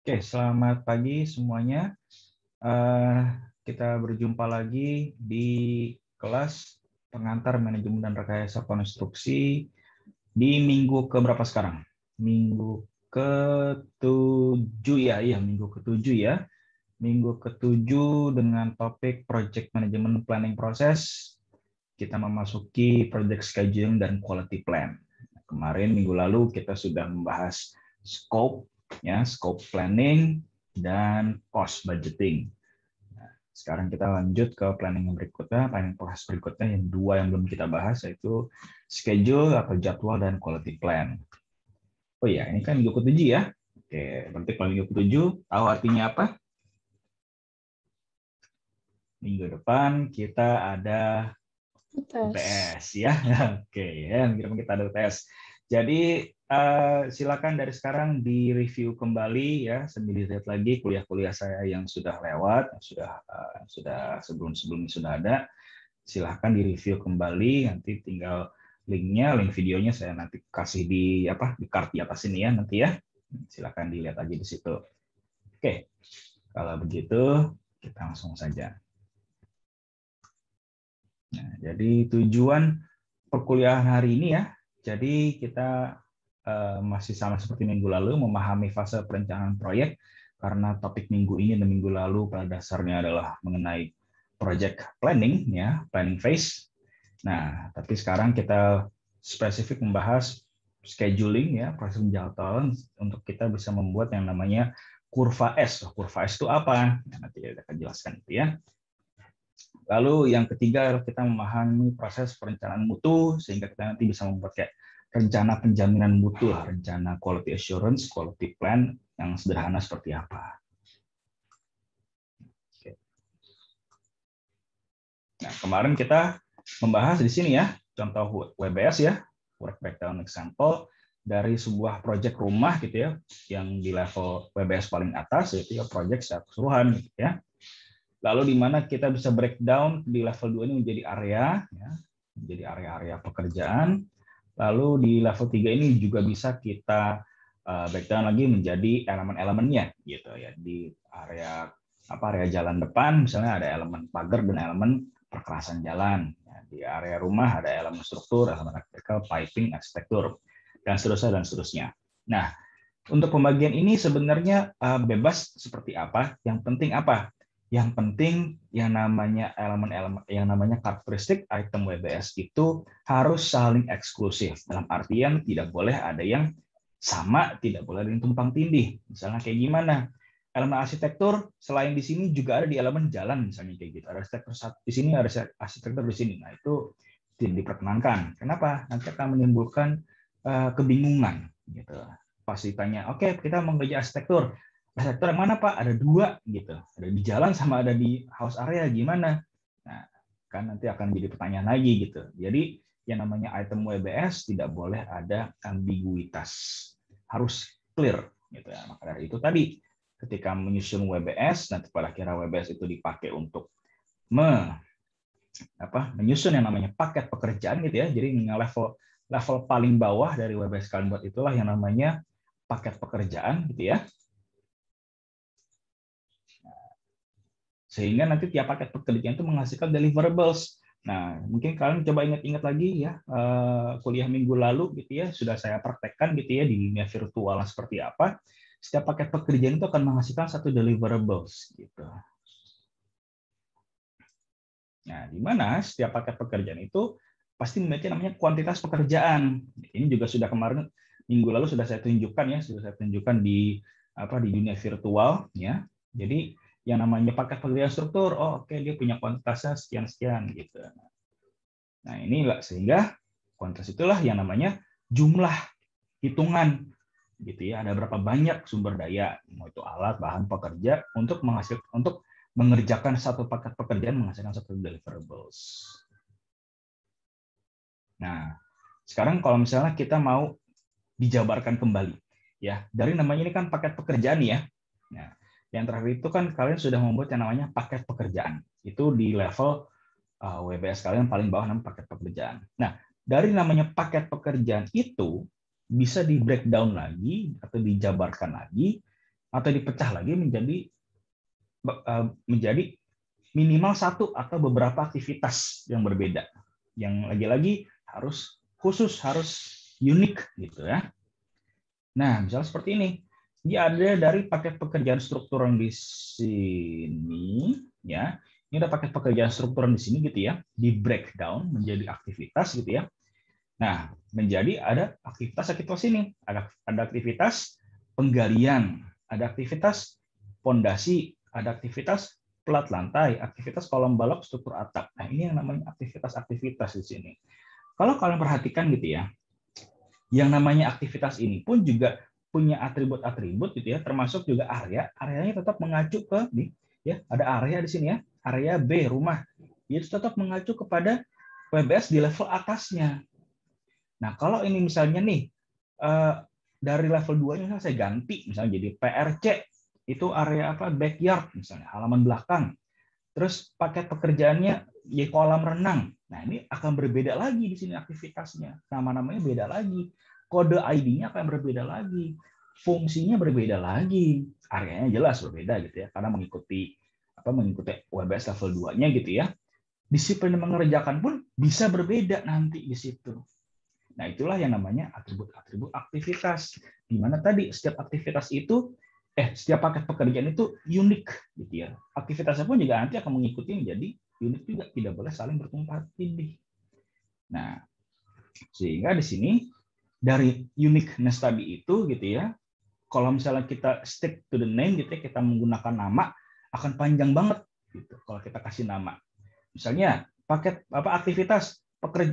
Oke, selamat pagi semuanya. Eh, kita berjumpa lagi di kelas pengantar manajemen dan rekayasa konstruksi di minggu ke berapa sekarang? Minggu ke-7 ya, iya minggu ke-7 ya. Minggu ke-7 dengan topik Project Management Planning Process. Kita memasuki Project Scheduling dan Quality Plan. Kemarin minggu lalu kita sudah membahas scope, ya, scope planning dan cost budgeting. Nah, sekarang kita lanjut ke planning yang berikutnya, planning proses berikutnya yang dua yang belum kita bahas yaitu schedule atau jadwal dan quality plan. Oh iya, ini kan minggu ke-7 ya. Oke, berarti kalau minggu ke-7 tahu artinya apa? Minggu depan kita ada Tes. UTS ya. Oke ya, kita ada UTS. Jadi silakan dari sekarang di review kembali ya, sambil dilihat lagi kuliah-kuliah saya yang sudah lewat, sudah sebelum-sebelumnya sudah ada. Silahkan di review kembali, nanti tinggal linknya, link videonya saya nanti kasih di di card di atas ini ya nanti ya. Silahkan dilihat aja di situ. Oke, kalau begitu kita langsung saja. Nah, jadi tujuan perkuliahan hari ini ya, jadi kita masih sama seperti minggu lalu, memahami fase perencanaan proyek, karena topik minggu ini dan minggu lalu pada dasarnya adalah mengenai project planning, ya, planning phase. Nah, tapi sekarang kita spesifik membahas scheduling, ya, proses penjadwalan untuk kita bisa membuat yang namanya kurva S. Kurva S itu apa? Nah, nanti kita akan jelaskan itu ya. Lalu yang ketiga adalah kita memahami proses perencanaan mutu sehingga kita nanti bisa membuat kayak rencana penjaminan mutu, rencana quality assurance, quality plan yang sederhana seperti apa. Nah, kemarin kita membahas di sini ya, contoh WBS ya, work breakdown example dari sebuah project rumah gitu ya, yang di level WBS paling atas yaitu ya project secara keseluruhan gitu ya. Lalu di mana kita bisa breakdown di level 2 ini menjadi area, ya, menjadi area-area pekerjaan. Lalu di level 3 ini juga bisa kita breakdown lagi menjadi elemen-elemennya, gitu ya. Di area jalan depan, misalnya ada elemen pagar dan elemen perkerasan jalan. Ya, di area rumah ada elemen struktur, elemen elektrikal, piping, arsitektur, dan seterusnya dan seterusnya. Nah, untuk pembagian ini sebenarnya bebas seperti apa. Yang penting apa? Yang penting yang namanya elemen-elemen, yang namanya karakteristik item WBS itu harus saling eksklusif. Dalam artian tidak boleh ada yang sama, tidak boleh ada yang tumpang tindih. Misalnya kayak gimana? Elemen arsitektur selain di sini juga ada di elemen jalan, misalnya kayak gitu. Ada arsitektur di sini, ada arsitektur di sini. Nah, itu tidak diperkenankan. Kenapa? Nanti akan menimbulkan kebingungan gitu. Pas ditanya, oke, kita mau kerja arsitektur. Arsitektur yang mana, Pak? Ada dua gitu. Ada di jalan sama ada di house area, gimana? Nah, kan nanti akan jadi pertanyaan lagi gitu. Jadi yang namanya item WBS tidak boleh ada ambiguitas. Harus clear gitu ya. Maka dari itu tadi ketika menyusun WBS, nanti pada kira WBS itu dipakai untuk menyusun yang namanya paket pekerjaan gitu ya. Jadi level paling bawah dari WBS kalian buat itulah yang namanya paket pekerjaan gitu ya. Sehingga nanti tiap paket pekerjaan itu menghasilkan deliverables. Nah, mungkin kalian coba ingat-ingat lagi ya, kuliah minggu lalu gitu ya, sudah saya praktekkan gitu ya di dunia virtual seperti apa. Setiap paket pekerjaan itu akan menghasilkan satu deliverables gitu. Nah, di mana setiap paket pekerjaan itu pasti memiliki namanya kuantitas pekerjaan. Ini juga sudah kemarin minggu lalu sudah saya tunjukkan ya, sudah saya tunjukkan di di dunia virtual ya. Jadi yang namanya paket pekerjaan struktur, oh oke, dia punya kuantitasnya sekian-sekian gitu. Nah, inilah sehingga kuantitas itulah yang namanya jumlah hitungan gitu ya. Ada berapa banyak sumber daya, mau itu alat, bahan, pekerja untuk mengerjakan satu paket pekerjaan menghasilkan satu deliverables. Nah, sekarang kalau misalnya kita mau dijabarkan kembali, ya dari namanya ini kan paket pekerjaan ya. Nah, yang terakhir itu kan kalian sudah membuat yang namanya paket pekerjaan. Itu di level WBS kalian paling bawah namanya paket pekerjaan. Nah, dari namanya paket pekerjaan itu bisa di breakdown lagi atau dijabarkan lagi atau dipecah lagi menjadi minimal satu atau beberapa aktivitas yang berbeda, yang lagi-lagi harus khusus, harus unik gitu ya. Nah, misalnya seperti ini. Dia ada dari paket pekerjaan struktural di sini, ya. Ini ada paket pekerjaan struktural di sini gitu ya, di breakdown menjadi aktivitas gitu ya. Nah, menjadi ada aktivitas-aktivitas ini, ada aktivitas penggalian, ada aktivitas pondasi, ada aktivitas plat lantai, aktivitas kolom balok, struktur atap. Nah, ini yang namanya aktivitas-aktivitas di sini. Kalau kalian perhatikan gitu ya, yang namanya aktivitas ini pun juga punya atribut-atribut gitu ya, termasuk juga area. Areanya tetap mengacu ke ya, ada area di sini ya, area B rumah. Itu tetap mengacu kepada WBS di level atasnya. Nah, kalau ini misalnya nih dari level 2-nya saya ganti misalnya jadi PRC, itu area apa? Backyard misalnya, halaman belakang. Terus paket pekerjaannya di kolam renang. Nah, ini akan berbeda lagi di sini aktivitasnya. Nama-namanya beda lagi. Kode ID-nya akan berbeda lagi. Fungsinya berbeda lagi. Areanya jelas berbeda gitu ya, karena mengikuti WBS level 2-nya gitu ya. Disiplin mengerjakan pun bisa berbeda nanti di situ. Nah, itulah yang namanya atribut-atribut aktivitas. Di mana tadi setiap aktivitas itu setiap paket pekerjaan itu unik gitu ya. Aktivitasnya pun juga nanti akan mengikuti menjadi unik juga, tidak boleh saling bertumpang tindih. Nah, sehingga di sini dari uniqueness tadi itu gitu ya, kalau misalnya kita stick to the name gitu ya, kita menggunakan nama akan panjang banget gitu kalau kita kasih nama. Misalnya paket aktivitas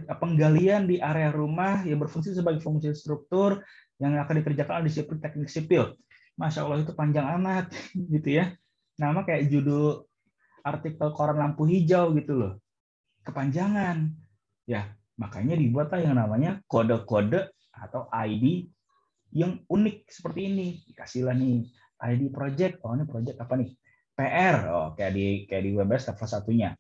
penggalian di area rumah yang berfungsi sebagai fungsi struktur yang akan dikerjakan oleh disiplin teknik sipil. Masya Allah, itu panjang amat gitu ya. Nama kayak judul artikel koran lampu hijau gitu loh. Kepanjangan. Ya, makanya dibuatlah yang namanya kode-kode atau ID yang unik seperti ini. Dikasihlah nih ID project. Oh, ini project apa nih? PR. Oh, kayak di WebEx level satunya.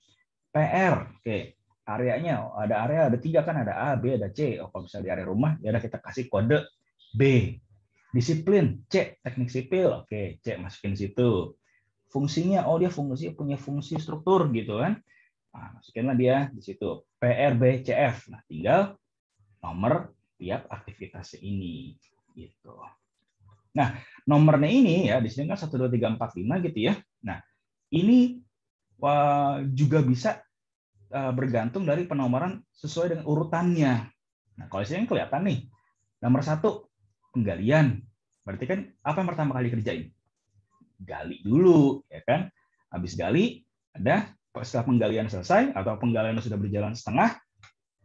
PR. Oke. Areanya ada area ada 3 kan, ada A, B, ada C. Oh, kalau misalnya di area rumah, ya udah kita kasih kode B. Disiplin, C, teknik sipil. Oke, C masukin situ. Fungsinya, oh dia punya fungsi struktur gitu kan. Nah, masukinlah dia di situ. PRBCF. Nah, tinggal nomor tiap aktivitas ini gitu. Nah, nomornya ini ya di sini kan 1 2 3 4 5 gitu ya. Nah, ini juga bisa bergantung dari penomoran sesuai dengan urutannya. Nah, kalau di sini kelihatan nih. Nomor 1 penggalian. Berarti kan apa yang pertama kali kerjain? Gali dulu, ya kan? Habis gali, setelah penggalian selesai atau penggalian sudah berjalan setengah,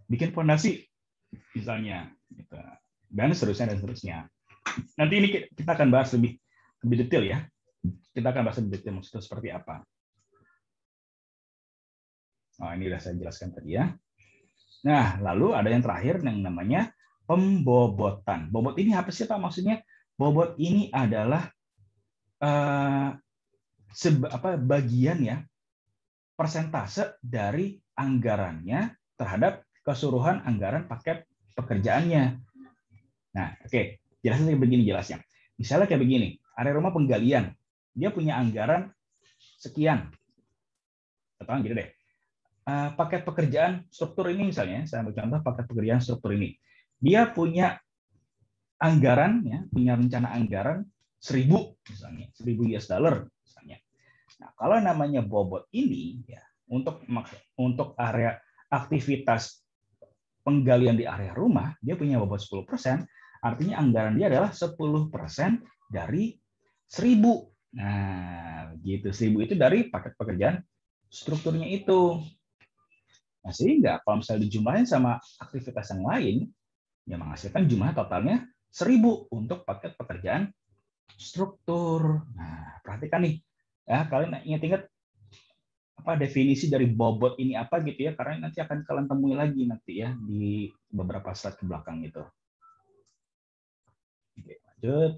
bikin fondasi, misalnya, dan seterusnya. Nanti ini kita akan bahas lebih detail ya. Kita akan bahas lebih detail maksudnya seperti apa. Oh, ini sudah saya jelaskan tadi ya. Nah, lalu ada yang terakhir yang namanya pembobotan. Bobot ini apa sih Pak maksudnya? Bobot ini adalah bagian ya, persentase dari anggarannya terhadap keseluruhan anggaran paket pekerjaannya. Nah, oke, jelasnya begini jelasnya. Misalnya kayak begini, area rumah penggalian, dia punya anggaran sekian. Contohnya gitu deh. Paket pekerjaan struktur ini misalnya, saya ambil contoh paket pekerjaan struktur ini. Dia punya anggaran, ya, punya rencana anggaran 1.000 misalnya, 1.000 US dollar misalnya. Nah, kalau namanya bobot ini ya untuk area aktivitas penggalian di area rumah, dia punya bobot 10%, artinya anggaran dia adalah 10% dari 1.000. Nah, gitu. 1.000 itu dari paket pekerjaan strukturnya itu. Nah, sehingga kalau misalnya dijumlahin sama aktivitas yang lain, ya menghasilkan jumlah totalnya 1.000 untuk paket pekerjaan struktur. Nah, perhatikan nih, ya kalian ingat-ingat apa definisi dari bobot ini apa gitu ya, karena nanti akan kalian temui lagi nanti ya di beberapa slide ke belakang itu. Oke, lanjut.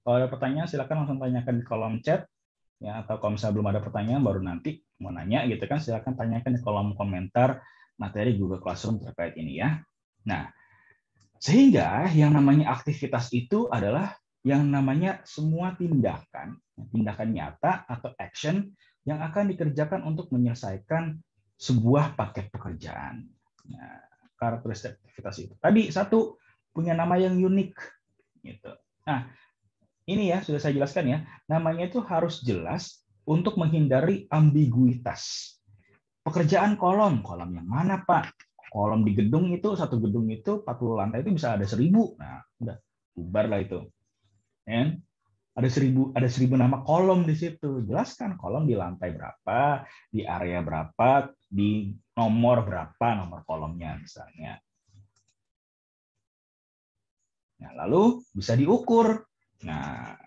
Kalau ada pertanyaan silakan langsung tanyakan di kolom chat. Ya, atau kalau misalnya belum ada pertanyaan baru nanti mau nanya gitu kan, silakan tanyakan di kolom komentar materi Google Classroom terkait ini ya. Nah, sehingga yang namanya aktivitas itu adalah yang namanya semua tindakan nyata atau action yang akan dikerjakan untuk menyelesaikan sebuah paket pekerjaan. Nah, karakteristik aktivitas itu tadi satu, punya nama yang unik gitu. Nah, ini ya sudah saya jelaskan ya, namanya itu harus jelas untuk menghindari ambiguitas. Pekerjaan kolom yang mana Pak? Kolom di gedung itu, satu gedung itu 40 lantai itu bisa ada 1000. Nah, udah bubar lah itu. Ya, ada 1000 nama kolom di situ. Jelaskan kolom di lantai berapa, di area berapa, di nomor berapa nomor kolomnya misalnya. Nah, lalu bisa diukur. Nah,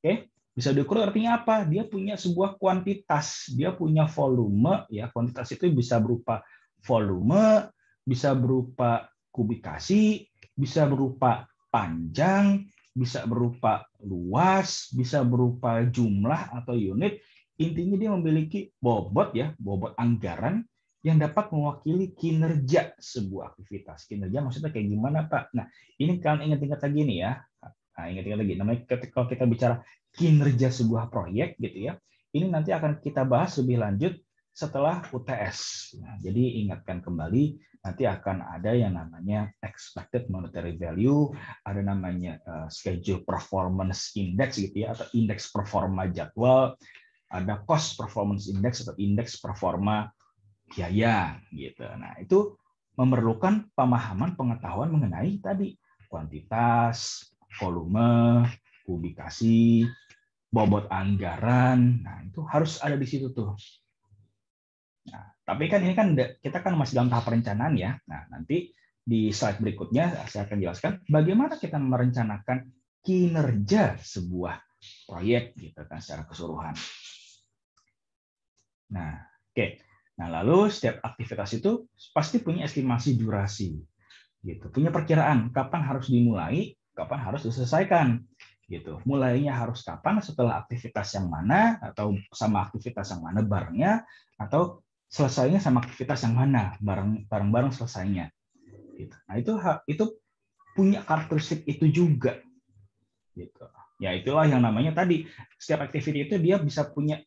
oke, bisa diukur artinya apa? Dia punya sebuah kuantitas, dia punya volume ya. Kuantitas itu bisa berupa volume, bisa berupa kubikasi, bisa berupa panjang, bisa berupa luas, bisa berupa jumlah atau unit. Intinya dia memiliki bobot ya, bobot anggaran yang dapat mewakili kinerja sebuah aktivitas. Kinerja maksudnya kayak gimana, Pak? Nah, ini kalian ingat-ingat lagi nih ya. Nah, ingat-ingat lagi. Namanya kalau kita bicara kinerja sebuah proyek gitu ya. Ini nanti akan kita bahas lebih lanjut setelah UTS. Nah, jadi ingatkan kembali, nanti akan ada yang namanya expected monetary value, ada namanya schedule performance index gitu ya, atau indeks performa jadwal, ada cost performance index atau indeks performa biaya gitu. Nah, itu memerlukan pemahaman pengetahuan mengenai tadi kuantitas, volume, kubikasi, bobot anggaran. Nah, itu harus ada di situ tuh. Nah, tapi kan ini kan kita kan masih dalam tahap perencanaan ya. Nah, nanti di slide berikutnya saya akan jelaskan bagaimana kita merencanakan kinerja sebuah proyek gitu kan secara keseluruhan. Nah, oke. Nah, lalu setiap aktivitas itu pasti punya estimasi durasi. Gitu. Punya perkiraan kapan harus dimulai, kapan harus diselesaikan. Gitu. Mulainya harus kapan, setelah aktivitas yang mana, atau sama aktivitas yang mana barengnya, atau selesainya sama aktivitas yang mana bareng-bareng selesainya. Gitu. Nah, itu punya karakteristik itu juga. Gitu. Ya, itulah yang namanya tadi, setiap activity itu dia bisa punya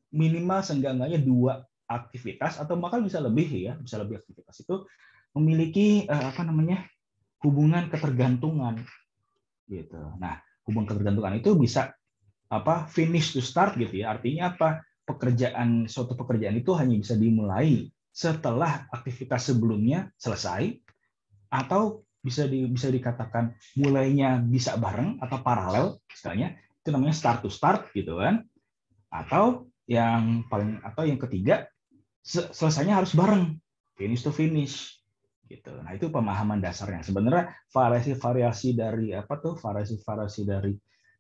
minimal seenggaknya 2 aktivitas atau bahkan bisa lebih ya, bisa lebih aktivitas itu memiliki hubungan ketergantungan gitu. Nah, hubungan ketergantungan itu bisa finish to start gitu ya. Artinya apa? Suatu pekerjaan itu hanya bisa dimulai setelah aktivitas sebelumnya selesai, atau bisa dikatakan mulainya bisa bareng atau paralel istilahnya. Itu namanya start to start gitu kan. Atau yang ketiga, selesainya harus bareng, finish to finish gitu. Nah, itu pemahaman dasarnya. Sebenarnya variasi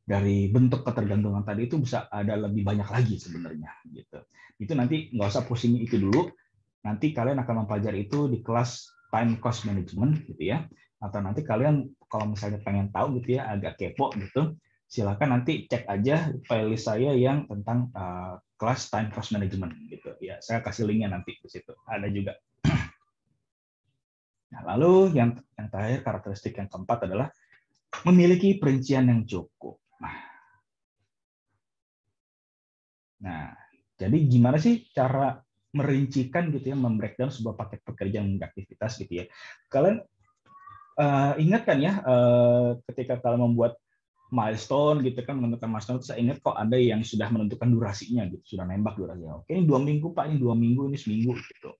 dari bentuk ketergantungan tadi itu bisa ada lebih banyak lagi sebenarnya gitu. Itu nanti nggak usah pusing itu dulu. Nanti kalian akan mempelajari itu di kelas time cost management gitu ya. Atau nanti kalian kalau misalnya pengen tahu gitu ya, agak kepo gitu, silakan nanti cek aja playlist saya yang tentang kelas time cost management gitu ya. Saya kasih linknya nanti di situ. Ada juga. Nah, lalu yang terakhir, karakteristik yang keempat adalah memiliki perincian yang cukup. Nah, jadi gimana sih cara merincikan gitu ya, membreakdown sebuah paket pekerjaan menjadi aktivitas gitu ya. Kalian ingat kan ya, ketika kalian membuat milestone gitu kan, menentukan milestone, saya ingat kok ada yang sudah menentukan durasinya gitu, sudah nembak durasinya. Oke, ini 2 minggu Pak, ini 2 minggu, ini seminggu gitu.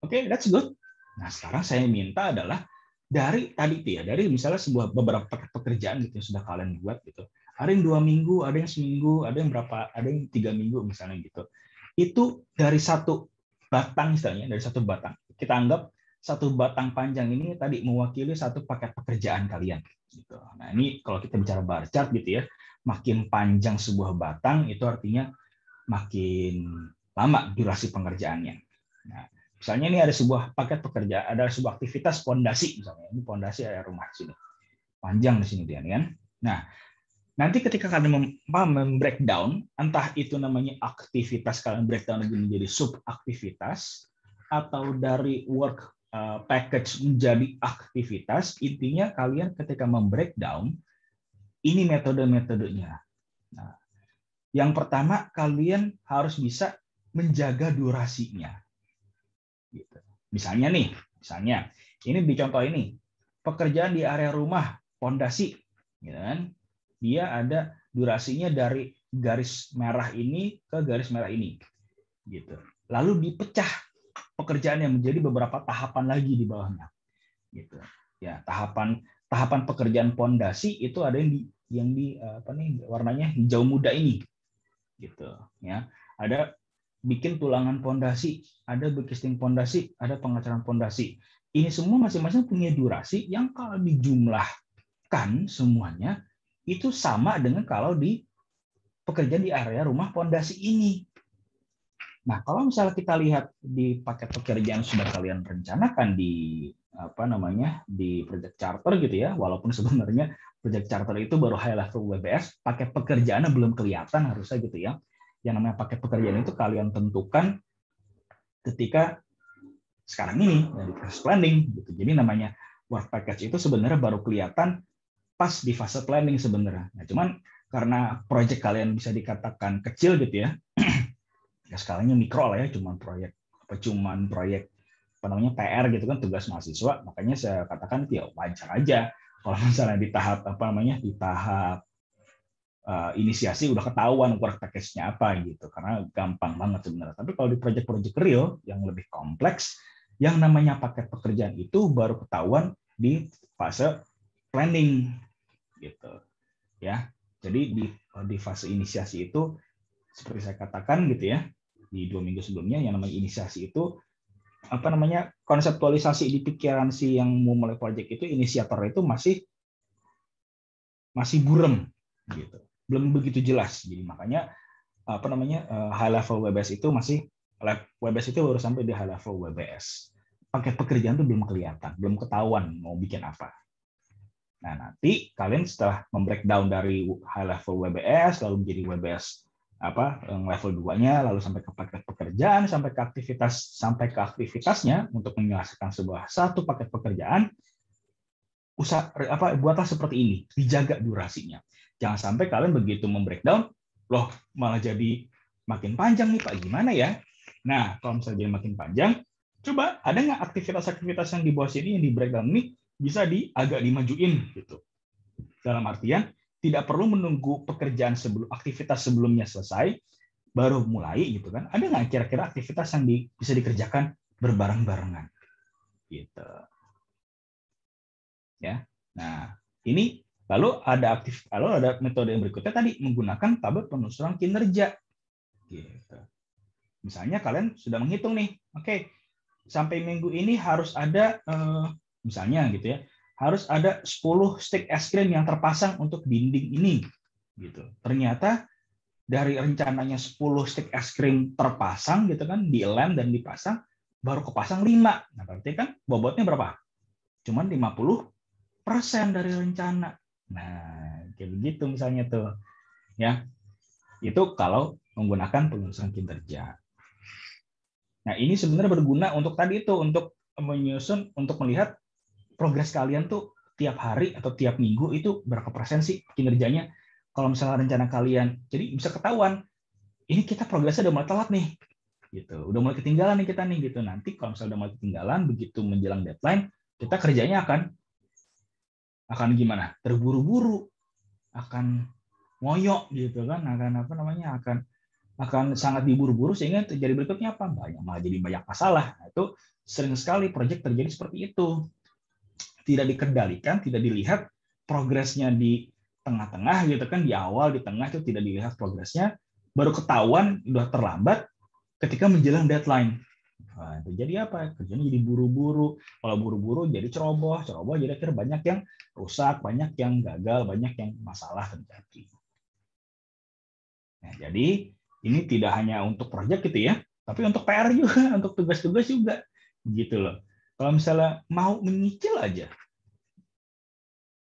Oke, that's good. Nah, sekarang saya minta adalah dari tadi ya, dari misalnya beberapa pekerjaan gitu yang sudah kalian buat gitu. Ada yang 2 minggu, ada yang seminggu, ada yang 3 minggu misalnya gitu. Itu dari satu batang misalnya, dari satu batang. Kita anggap satu batang panjang ini tadi mewakili satu paket pekerjaan kalian gitu. Nah, ini kalau kita bicara bar chart gitu ya, makin panjang sebuah batang itu artinya makin lama durasi pengerjaannya. Nah, misalnya ini ada sebuah paket pekerjaan, ada sebuah aktivitas fondasi misalnya. Ini fondasi area rumah di sini. Panjang di sini dia kan. Nah, nanti ketika kalian membreakdown, entah itu namanya aktivitas kalian breakdown menjadi subaktivitas atau dari work package menjadi aktivitas, intinya kalian ketika membreakdown Ini metode-metodenya. Nah, yang pertama, kalian harus bisa menjaga durasinya. Gitu. Misalnya ini di contoh ini, pekerjaan di area rumah, pondasi, gitu kan? Dia ada durasinya dari garis merah ini ke garis merah ini, gitu. Lalu dipecah pekerjaannya menjadi beberapa tahapan lagi di bawahnya, gitu. Ya, tahapan pekerjaan pondasi itu ada yang di warnanya hijau muda ini, gitu. Ya, ada bikin tulangan pondasi, ada bekisting pondasi, ada pengacaran pondasi. Ini semua masing-masing punya durasi yang kalau dijumlahkan semuanya itu sama dengan kalau di pekerjaan di area rumah pondasi ini. Nah, kalau misalnya kita lihat di paket pekerjaan sudah kalian rencanakan di di project charter gitu ya, walaupun sebenarnya project charter itu baru high level WBS, paket pekerjaannya belum kelihatan harusnya gitu ya. Yang namanya paket pekerjaan itu kalian tentukan ketika sekarang ini di proses planning gitu. Jadi namanya work package itu sebenarnya baru kelihatan pas di fase planning sebenarnya. Nah, cuman karena project kalian bisa dikatakan kecil gitu ya, ya skalanya mikro lah ya, cuman proyek PR gitu kan, tugas mahasiswa, makanya saya katakan ya wajar aja kalau misalnya di tahap inisiasi udah ketahuan work package-nya apa gitu, karena gampang banget sebenarnya. Tapi kalau di project-project real yang lebih kompleks, yang namanya paket pekerjaan itu baru ketahuan di fase planning gitu ya. Jadi di fase inisiasi itu seperti saya katakan gitu ya, di 2 minggu sebelumnya yang namanya inisiasi itu konseptualisasi di pikiran si yang mau mulai project itu, inisiator itu masih burem gitu, belum begitu jelas. Jadi makanya high level WBS itu WBS itu baru sampai di high level WBS. Paket pekerjaan itu belum kelihatan, belum ketahuan mau bikin apa. Nah, nanti kalian setelah membreakdown dari high level WBS lalu menjadi WBS level 2-nya, lalu sampai ke paket pekerjaan, sampai ke aktivitasnya untuk menyelesaikan satu paket pekerjaan, buatlah seperti ini, dijaga durasinya. Jangan sampai kalian begitu membreakdown, loh malah jadi makin panjang nih Pak, gimana ya? Nah, kalau misalnya jadi makin panjang, coba ada nggak aktivitas-aktivitas yang di bawah sini yang di breakdown ini bisa agak dimajuin gitu. Dalam artian tidak perlu menunggu aktivitas sebelumnya selesai baru mulai gitu kan. Ada nggak kira-kira aktivitas yang bisa dikerjakan berbareng-barengan gitu. Ya. Nah, ini lalu ada metode yang berikutnya tadi menggunakan tabel penelusuran kinerja. Gitu. Misalnya kalian sudah menghitung nih, oke, sampai minggu ini harus ada misalnya gitu ya, harus ada 10 stick es krim yang terpasang untuk dinding ini. Gitu. Ternyata dari rencananya 10 stick es krim terpasang gitu kan, di lem dan dipasang, baru kepasang 5. Nah, berarti kan bobotnya berapa? Cuman 50% dari rencana. Nah, kayak begitu misalnya tuh. Ya. Itu kalau menggunakan penelusuran kinerja. Nah, ini sebenarnya berguna untuk tadi itu, untuk menyusun, untuk melihat progres kalian tuh tiap hari atau tiap minggu itu berapa persen sih kinerjanya. Kalau misalnya rencana kalian, jadi bisa ketahuan, ini kita progresnya udah mulai telat nih, gitu. Udah mulai ketinggalan nih kita nih, gitu. Nanti kalau misalnya udah mulai ketinggalan, begitu menjelang deadline, kita kerjanya akan gimana? Terburu-buru, akan ngoyok gitu kan, akan sangat diburu-buru sehingga terjadi berikutnya apa? Malah jadi banyak masalah. Nah, itu sering sekali proyek terjadi seperti itu. Tidak dikendalikan, tidak dilihat progresnya di tengah-tengah gitu kan, di awal, di tengah itu tidak dilihat progresnya, baru ketahuan udah terlambat ketika menjelang deadline. Nah, itu jadi apa? Kerjanya jadi buru-buru. Kalau buru-buru jadi ceroboh jadi akhirnya banyak yang rusak, banyak yang gagal, banyak yang masalah terjadi. Nah, jadi ini tidak hanya untuk proyek gitu ya, tapi untuk PR juga, untuk tugas-tugas juga, gitu loh. Kalau misalnya mau menyicil aja,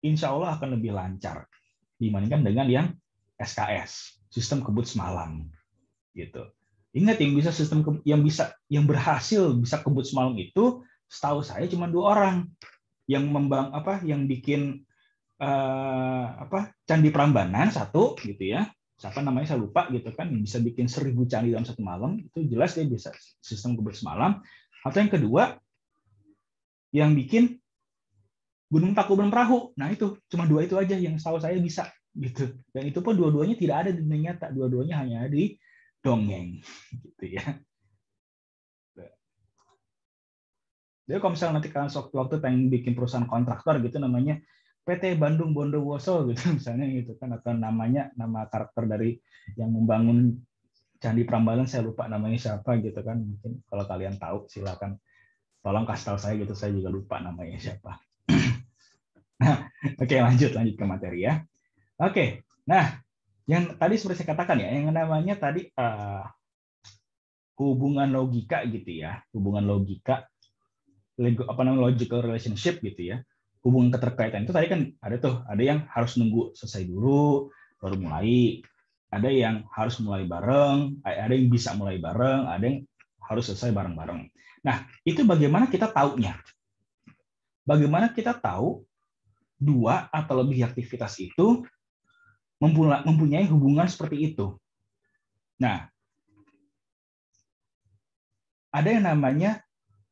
insya Allah akan lebih lancar dibandingkan dengan yang SKS, sistem kebut semalam, gitu. Ingat yang berhasil bisa kebut semalam itu, setahu saya cuma 2 orang yang bikin Candi Prambanan satu gitu ya, siapa namanya saya lupa gitu kan, bisa bikin 1000 candi dalam satu malam, itu jelas dia bisa sistem kubur semalam. Atau yang kedua yang bikin Gunung Tangkuban Perahu, nah itu cuma dua itu aja yang tahu saya bisa gitu, dan itu pun dua-duanya tidak ada di dunia nyata, dua-duanya hanya ada di dongeng gitu ya. Jadi kalau misalnya nanti kalian waktu pengen bikin perusahaan kontraktor gitu namanya PT Bandung Bondowoso gitu misalnya gitu kan, atau nama karakter dari yang membangun Candi Prambanan saya lupa namanya siapa gitu kan, mungkin kalau kalian tahu silakan tolong kasih tahu saya gitu, saya juga lupa namanya siapa. Nah, oke, lanjut ke materi ya. Oke, nah yang tadi seperti saya katakan ya, yang namanya tadi hubungan logika gitu ya, hubungan logika, logical relationship gitu ya, hubungan keterkaitan itu tadi kan ada yang harus nunggu selesai dulu baru mulai, ada yang harus mulai bareng, ada yang bisa mulai bareng, ada yang harus selesai bareng-bareng. Nah, itu bagaimana kita taunya? Bagaimana kita tahu dua atau lebih aktivitas itu mempunyai hubungan seperti itu? Nah, ada yang namanya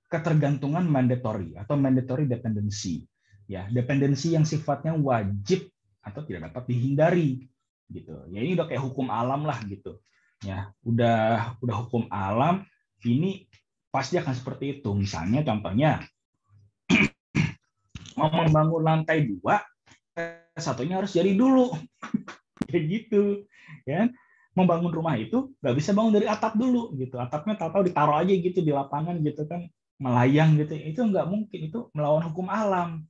ketergantungan mandatory atau mandatory dependency. Ya, dependensi yang sifatnya wajib atau tidak dapat dihindari gitu. Ya ini udah kayak hukum alam lah gitu. Ya, udah hukum alam, ini pasti akan seperti itu. Misalnya contohnya mau membangun lantai 2, satunya harus jadi dulu. Kayak gitu, ya. Membangun rumah itu nggak bisa bangun dari atap dulu gitu. Atapnya tahu-tahu ditaruh aja gitu di lapangan gitu kan, melayang gitu. Itu nggak mungkin, itu melawan hukum alam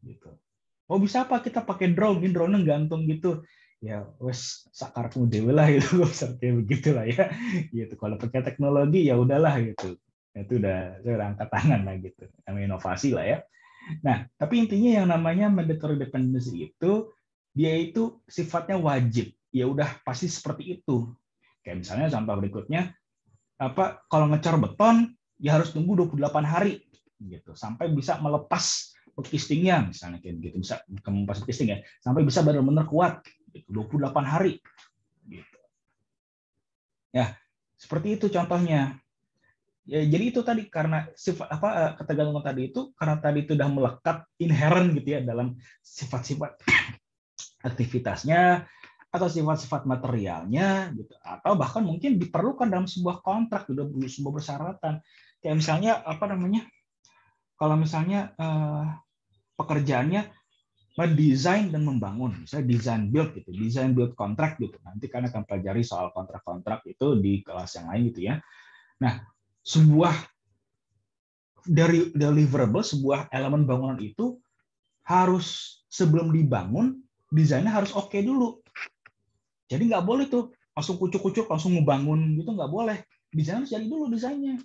gitu. Oh bisa apa kita pakai drone, ini drone gantung gitu. Ya wes sakarmu dewe lah gitu, kayak begitulah ya. Gitu. Kalau pakai teknologi ya udahlah gitu. Itu udah angkat tangan lah gitu. Namanya inovasi lah ya. Nah, tapi intinya yang namanya mandatory dependency itu dia itu sifatnya wajib. Ya udah pasti seperti itu. Kayak misalnya contoh berikutnya, kalau ngecor beton ya harus tunggu 28 hari gitu sampai bisa melepas casingnya, misalnya kayak gitu, bisa melepas casing ya sampai bisa benar-benar kuat gitu, 28 hari gitu. Ya, seperti itu contohnya. Ya, jadi itu tadi karena sifat ketergantungan tadi itu karena tadi itu sudah melekat inherent gitu ya dalam sifat-sifat aktivitasnya atau sifat-sifat materialnya gitu, atau bahkan mungkin diperlukan dalam sebuah kontrak, sebuah persyaratan. Kayak misalnya kalau misalnya pekerjaannya mendesain dan membangun, misalnya design build gitu, design build kontrak gitu. Nanti kan akan pelajari soal kontrak-kontrak itu di kelas yang lain gitu ya. Nah, sebuah dari deliverable, sebuah elemen bangunan itu harus sebelum dibangun desainnya harus oke dulu. Jadi nggak boleh tuh langsung kucuk-kucuk langsung ngebangun gitu, nggak boleh. Desain harus jadi dulu desainnya.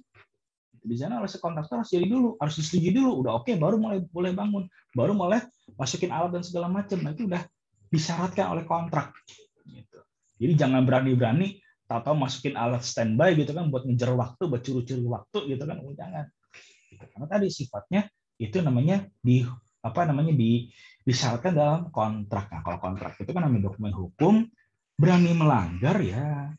Desainnya oleh kontraktor harus jadi dulu, harus disetujui dulu, udah oke baru boleh bangun, baru boleh masukin alat dan segala macam. Nah itu udah disyaratkan oleh kontrak. Gitu. Jadi jangan berani-berani tahu-tahu masukin alat standby gitu kan buat ngejar waktu, buat curi-curi waktu gitu kan, jangan. Karena tadi sifatnya itu namanya disyaratkan dalam kontrak. Nah, kalau kontrak itu kan namanya dokumen hukum, berani melanggar ya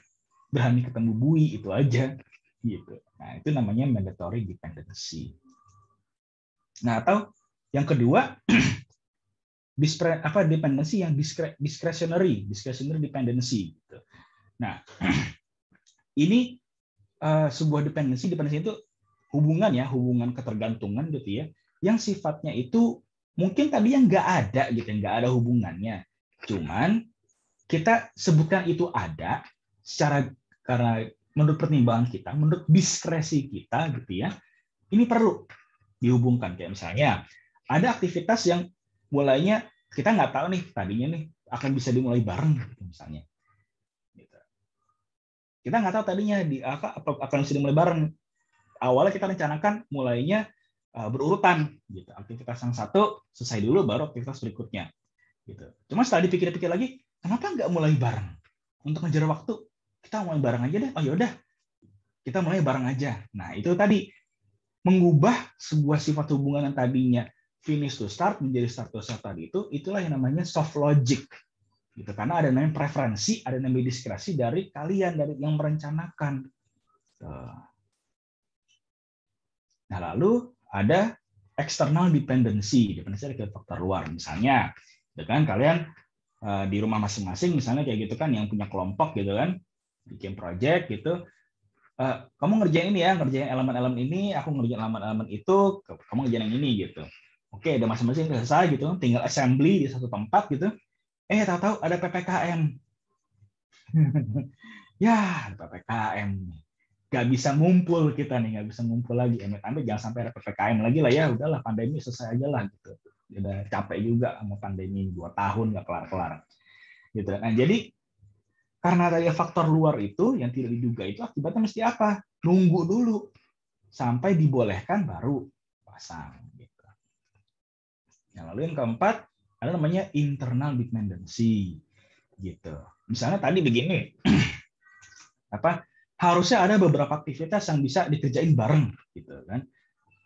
berani ketemu bui, itu aja gitu. Nah, itu namanya mandatory dependency. Nah, atau yang kedua dependency yang discretionary dependency gitu. Nah, ini sebuah dependency itu hubungan ketergantungan gitu ya, yang sifatnya itu mungkin tadi yang nggak ada gitu, nggak ada hubungannya, cuman kita sebutkan itu ada karena menurut pertimbangan kita, menurut diskresi kita gitu ya, ini perlu dihubungkan. Kayak misalnya ada aktivitas yang mulainya kita nggak tahu nih tadinya nih akan bisa dimulai bareng gitu, misalnya kita nggak tahu tadinya akan bisa dimulai bareng. Awalnya kita rencanakan mulainya berurutan gitu. Aktivitas yang satu selesai dulu baru aktivitas berikutnya gitu. Cuma setelah dipikir-pikir lagi, kenapa nggak mulai bareng? Untuk ngejar waktu, kita mulai bareng aja deh. Oh yaudah, kita mulai bareng aja. Nah itu tadi mengubah sebuah sifat hubungan yang tadinya finish to start menjadi start to start tadi itulah yang namanya soft logic. Gitu. Karena ada namanya preferensi, ada namanya diskresi dari kalian, dari yang merencanakan. Nah, lalu ada external dependency. Dependency dari faktor luar. Misalnya, gitu kan, kalian di rumah masing-masing, misalnya kayak gitu kan, yang punya kelompok gitu kan, bikin project gitu. Kamu ngerjain ini ya, ngerjain elemen-elemen ini, aku ngerjain elemen-elemen itu, kamu ngerjain yang ini gitu. Oke, udah masing-masing selesai gitu, tinggal assembly di satu tempat gitu. Tahu-tahu ada PPKM. Ya, PPKM. Nggak bisa ngumpul kita nih, nggak bisa ngumpul lagi. Amit-amit jangan sampai ada PPKM lagi lah ya, udahlah pandemi selesai aja lah gitu. Udah capek juga sama pandemi 2 tahun nggak kelar-kelar. Gitu. Nah, jadi karena ada faktor luar itu yang tidak diduga itu akibatnya mesti apa? Nunggu dulu sampai dibolehkan baru pasang. Gitu. Nah, lalu yang keempat ada namanya internal dependency. Gitu. Misalnya tadi begini, harusnya ada beberapa aktivitas yang bisa dikerjain bareng, gitu kan?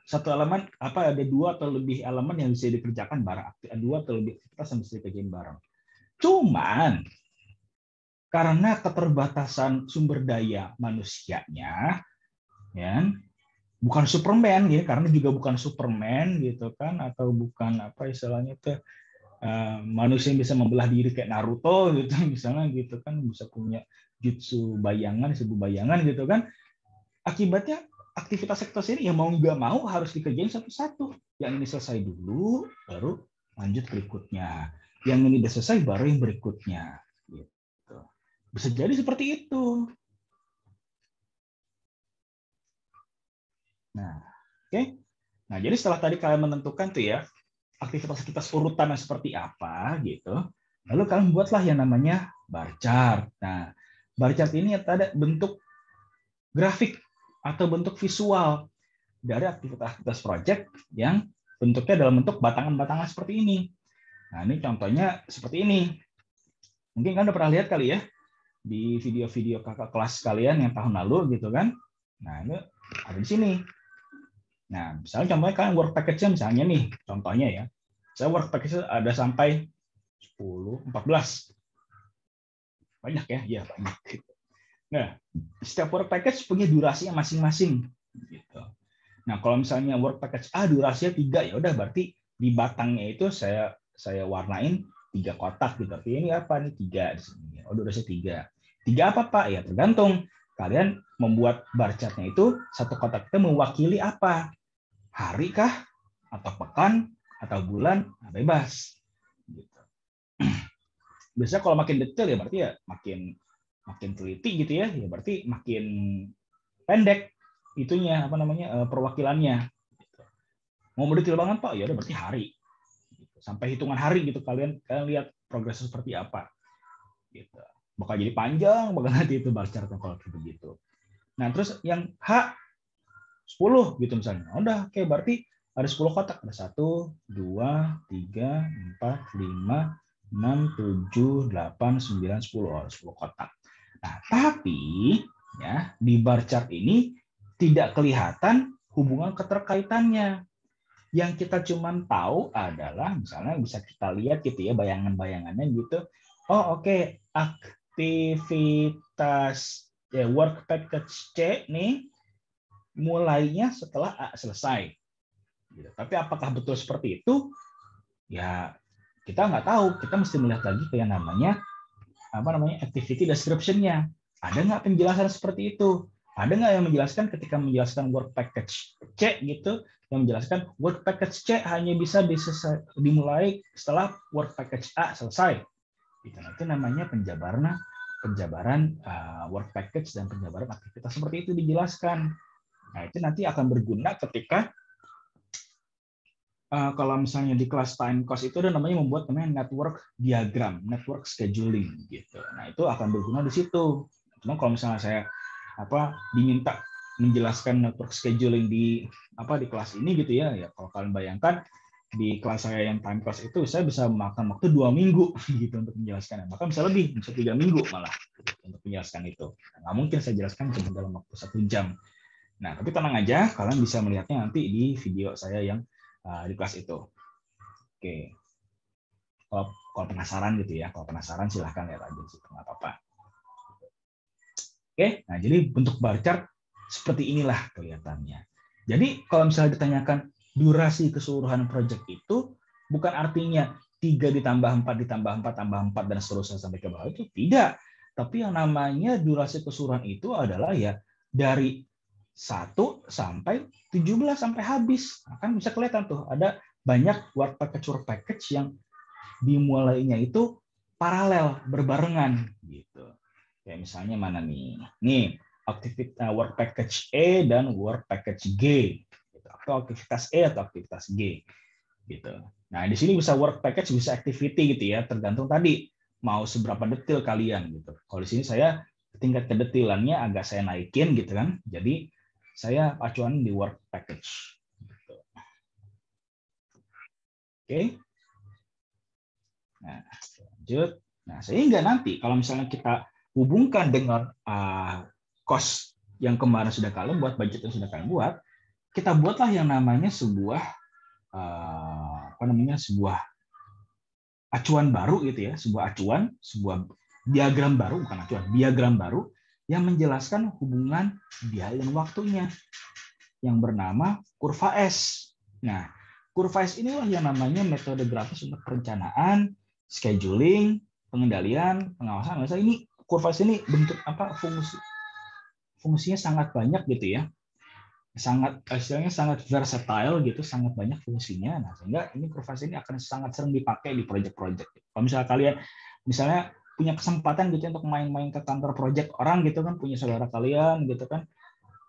Satu elemen ada 2 atau lebih elemen yang bisa dikerjakan bareng, 2 atau lebih aktivitas yang bisa dikerjain bareng. Cuman karena keterbatasan sumber daya manusianya, ya, bukan Superman ya, karena juga bukan Superman gitu kan, atau bukan istilahnya itu manusia yang bisa membelah diri kayak Naruto gitu misalnya gitu kan, bisa punya jutsu bayangan, seribu bayangan gitu kan. Akibatnya aktivitas ini yang mau nggak mau harus dikerjain satu-satu. Yang ini selesai dulu, baru lanjut berikutnya. Yang ini udah selesai, baru yang berikutnya. Gitu. Bisa jadi seperti itu. Nah, oke. Nah, jadi setelah tadi kalian menentukan tuh ya, aktivitas-aktivitas urutannya seperti apa gitu. Lalu kalian buatlah yang namanya bar chart. Nah, bar chart ini ada bentuk grafik atau bentuk visual dari aktivitas project yang bentuknya dalam bentuk batangan-batangan seperti ini. Nah, ini contohnya seperti ini. Mungkin kalian udah pernah lihat kali ya di video-video kakak kelas kalian yang tahun lalu gitu kan. Nah, ini ada di sini. Nah, misalnya contohnya kalian work package-nya misalnya nih, contohnya ya. Saya work package ada sampai 10, 14. Banyak ya? Ya, banyak. Nah, setiap work package punya durasinya masing-masing. Gitu. Nah, kalau misalnya work package A durasinya 3, ya udah berarti di batangnya itu saya warnain 3 kotak gitu. Tapi ini apa nih? 3 di sini. Oh, durasinya 3. 3 apa, Pak? Ya tergantung. Kalian membuat bar chart-nya itu satu kotak itu mewakili apa? Hari kah? Atau pekan? Atau bulan? Nah, bebas. Gitu. Biasanya kalau makin detail ya berarti ya makin teliti gitu ya. Ya berarti makin pendek itunya perwakilannya. Mau detail banget Pak, ya udah berarti hari. Sampai hitungan hari gitu kalian lihat progresnya seperti apa. Gitu. Bakal jadi panjang bakal nanti itu bar chart kalau begitu. Nah, terus yang H 10 gitu misalnya. Udah, oke, berarti ada 10 kotak. Ada 1, 2, 3, 4, 5, 6, 7, 8, 9, 10. Oh, 10 kotak. Nah, tapi ya di bar chart ini tidak kelihatan hubungan keterkaitannya. Yang kita cuman tahu adalah misalnya bisa kita lihat gitu ya bayangan-bayangannya gitu. Oh, oke, aktivitas work package C nih mulainya setelah A selesai. Gitu. Tapi apakah betul seperti itu? Ya kita nggak tahu. Kita mesti melihat lagi ke yang namanya activity description-nya. Ada nggak penjelasan seperti itu? Ada nggak yang menjelaskan ketika menjelaskan work package C gitu, yang menjelaskan work package C hanya bisa dimulai setelah work package A selesai. Itu namanya penjabaran work package dan penjabaran aktivitas seperti itu dijelaskan. Nah, itu nanti akan berguna ketika kalau misalnya di kelas time cost itu ada namanya membuat network diagram, network scheduling gitu. Nah, itu akan berguna di situ. Cuma kalau misalnya saya diminta menjelaskan network scheduling di kelas ini gitu ya, kalau kalian bayangkan di kelas saya yang time cost itu saya bisa makan waktu 2 minggu gitu untuk menjelaskannya. Bahkan bisa lebih, bisa 3 minggu malah untuk menjelaskan itu. Nggak mungkin saya jelaskan cuma dalam waktu 1 jam. Nah, tapi tenang aja, kalian bisa melihatnya nanti di video saya yang di kelas itu. Oke. Kalau penasaran gitu ya, kalau penasaran silahkan lihat aja sih, nggak apa-apa. Oke, nah jadi bentuk bar chart seperti inilah kelihatannya. Jadi kalau misalnya ditanyakan durasi keseluruhan project itu bukan artinya 3 ditambah 4 ditambah 4 tambah 4 dan seterusnya sampai ke bawah, itu tidak. Tapi yang namanya durasi keseluruhan itu adalah ya dari 1 sampai 17 sampai habis. Nah, kan bisa kelihatan tuh ada banyak work package yang dimulainya itu paralel, berbarengan gitu. Kayak misalnya mana nih? Nih, work package E dan work package G. Gitu. Atau aktivitas E atau aktivitas G. Gitu. Nah, di sini bisa work package, bisa activity gitu ya, tergantung tadi mau seberapa detail kalian gitu. Kalau di sini saya tingkat kedetailannya agak saya naikin gitu kan. Jadi saya acuan di work package. Gitu. Oke. Nah, lanjut. Nah, sehingga nanti kalau misalnya kita hubungkan dengan cost yang kemarin sudah kalian buat, budget yang sudah kalian buat, kita buatlah yang namanya sebuah sebuah acuan baru gitu ya, sebuah diagram baru, bukan acuan, diagram baru yang menjelaskan hubungan biaya dan waktunya yang bernama kurva S. Nah, kurva S inilah yang namanya metode grafis untuk perencanaan, scheduling, pengendalian, pengawasan. Misalnya ini kurva S ini bentuk apa, fungsinya sangat banyak gitu ya, istilahnya sangat versatile gitu, sangat banyak fungsinya. Nah, sehingga ini kurva S ini akan sangat sering dipakai di project-project. Kalau misalnya kalian punya kesempatan gitu untuk main-main ke kantor project orang gitu kan, punya saudara kalian gitu kan.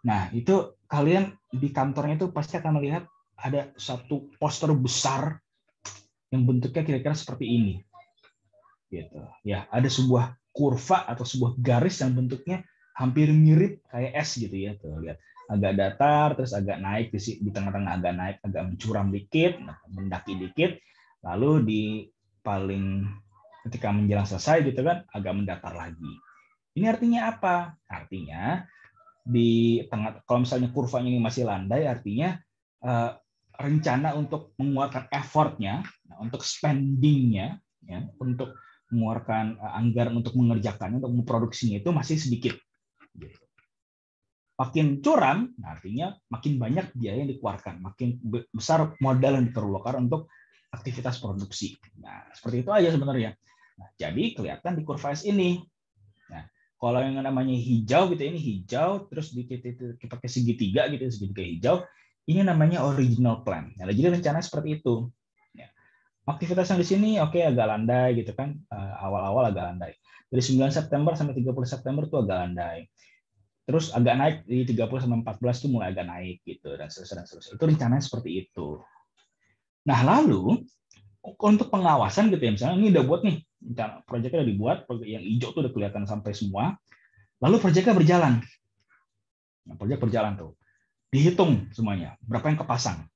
Nah, itu kalian di kantornya itu pasti akan melihat ada satu poster besar yang bentuknya kira-kira seperti ini. Gitu. Ya, ada sebuah kurva atau sebuah garis yang bentuknya hampir mirip kayak S gitu ya. Tuh, lihat. Agak datar, terus agak naik di tengah-tengah, agak naik, agak mencuram dikit, mendaki dikit, lalu di paling ketika menjelang selesai gitu kan agak mendatar lagi. Ini artinya apa? Artinya di tengah, kalau misalnya kurvanya ini masih landai, artinya rencana untuk mengeluarkan effortnya, untuk spendingnya, ya, untuk mengeluarkan anggaran untuk mengerjakannya, untuk memproduksinya itu masih sedikit. Makin curam, artinya makin banyak biaya yang dikeluarkan, makin besar modal yang diperlukan untuk aktivitas produksi. Nah, seperti itu aja sebenarnya. Nah, jadi kelihatan di kurva S ini. Nah, kalau yang namanya hijau gitu, ini hijau, terus pakai segitiga gitu, segitiga hijau, ini namanya original plan. Nah, jadi rencana seperti itu. Aktivitas yang di sini oke, agak landai gitu kan, awal-awal agak landai. Dari 9 September sampai 30 September itu agak landai. Terus agak naik di 30 sampai 14 itu mulai agak naik gitu, dan seterusnya. Itu rencananya seperti itu. Nah, lalu untuk pengawasan gitu ya, misalnya ini udah buat nih, proyeknya udah dibuat, yang hijau tuh udah kelihatan sampai semua. Lalu proyeknya berjalan. Nah, proyek berjalan tuh. Dihitung semuanya, berapa yang kepasang.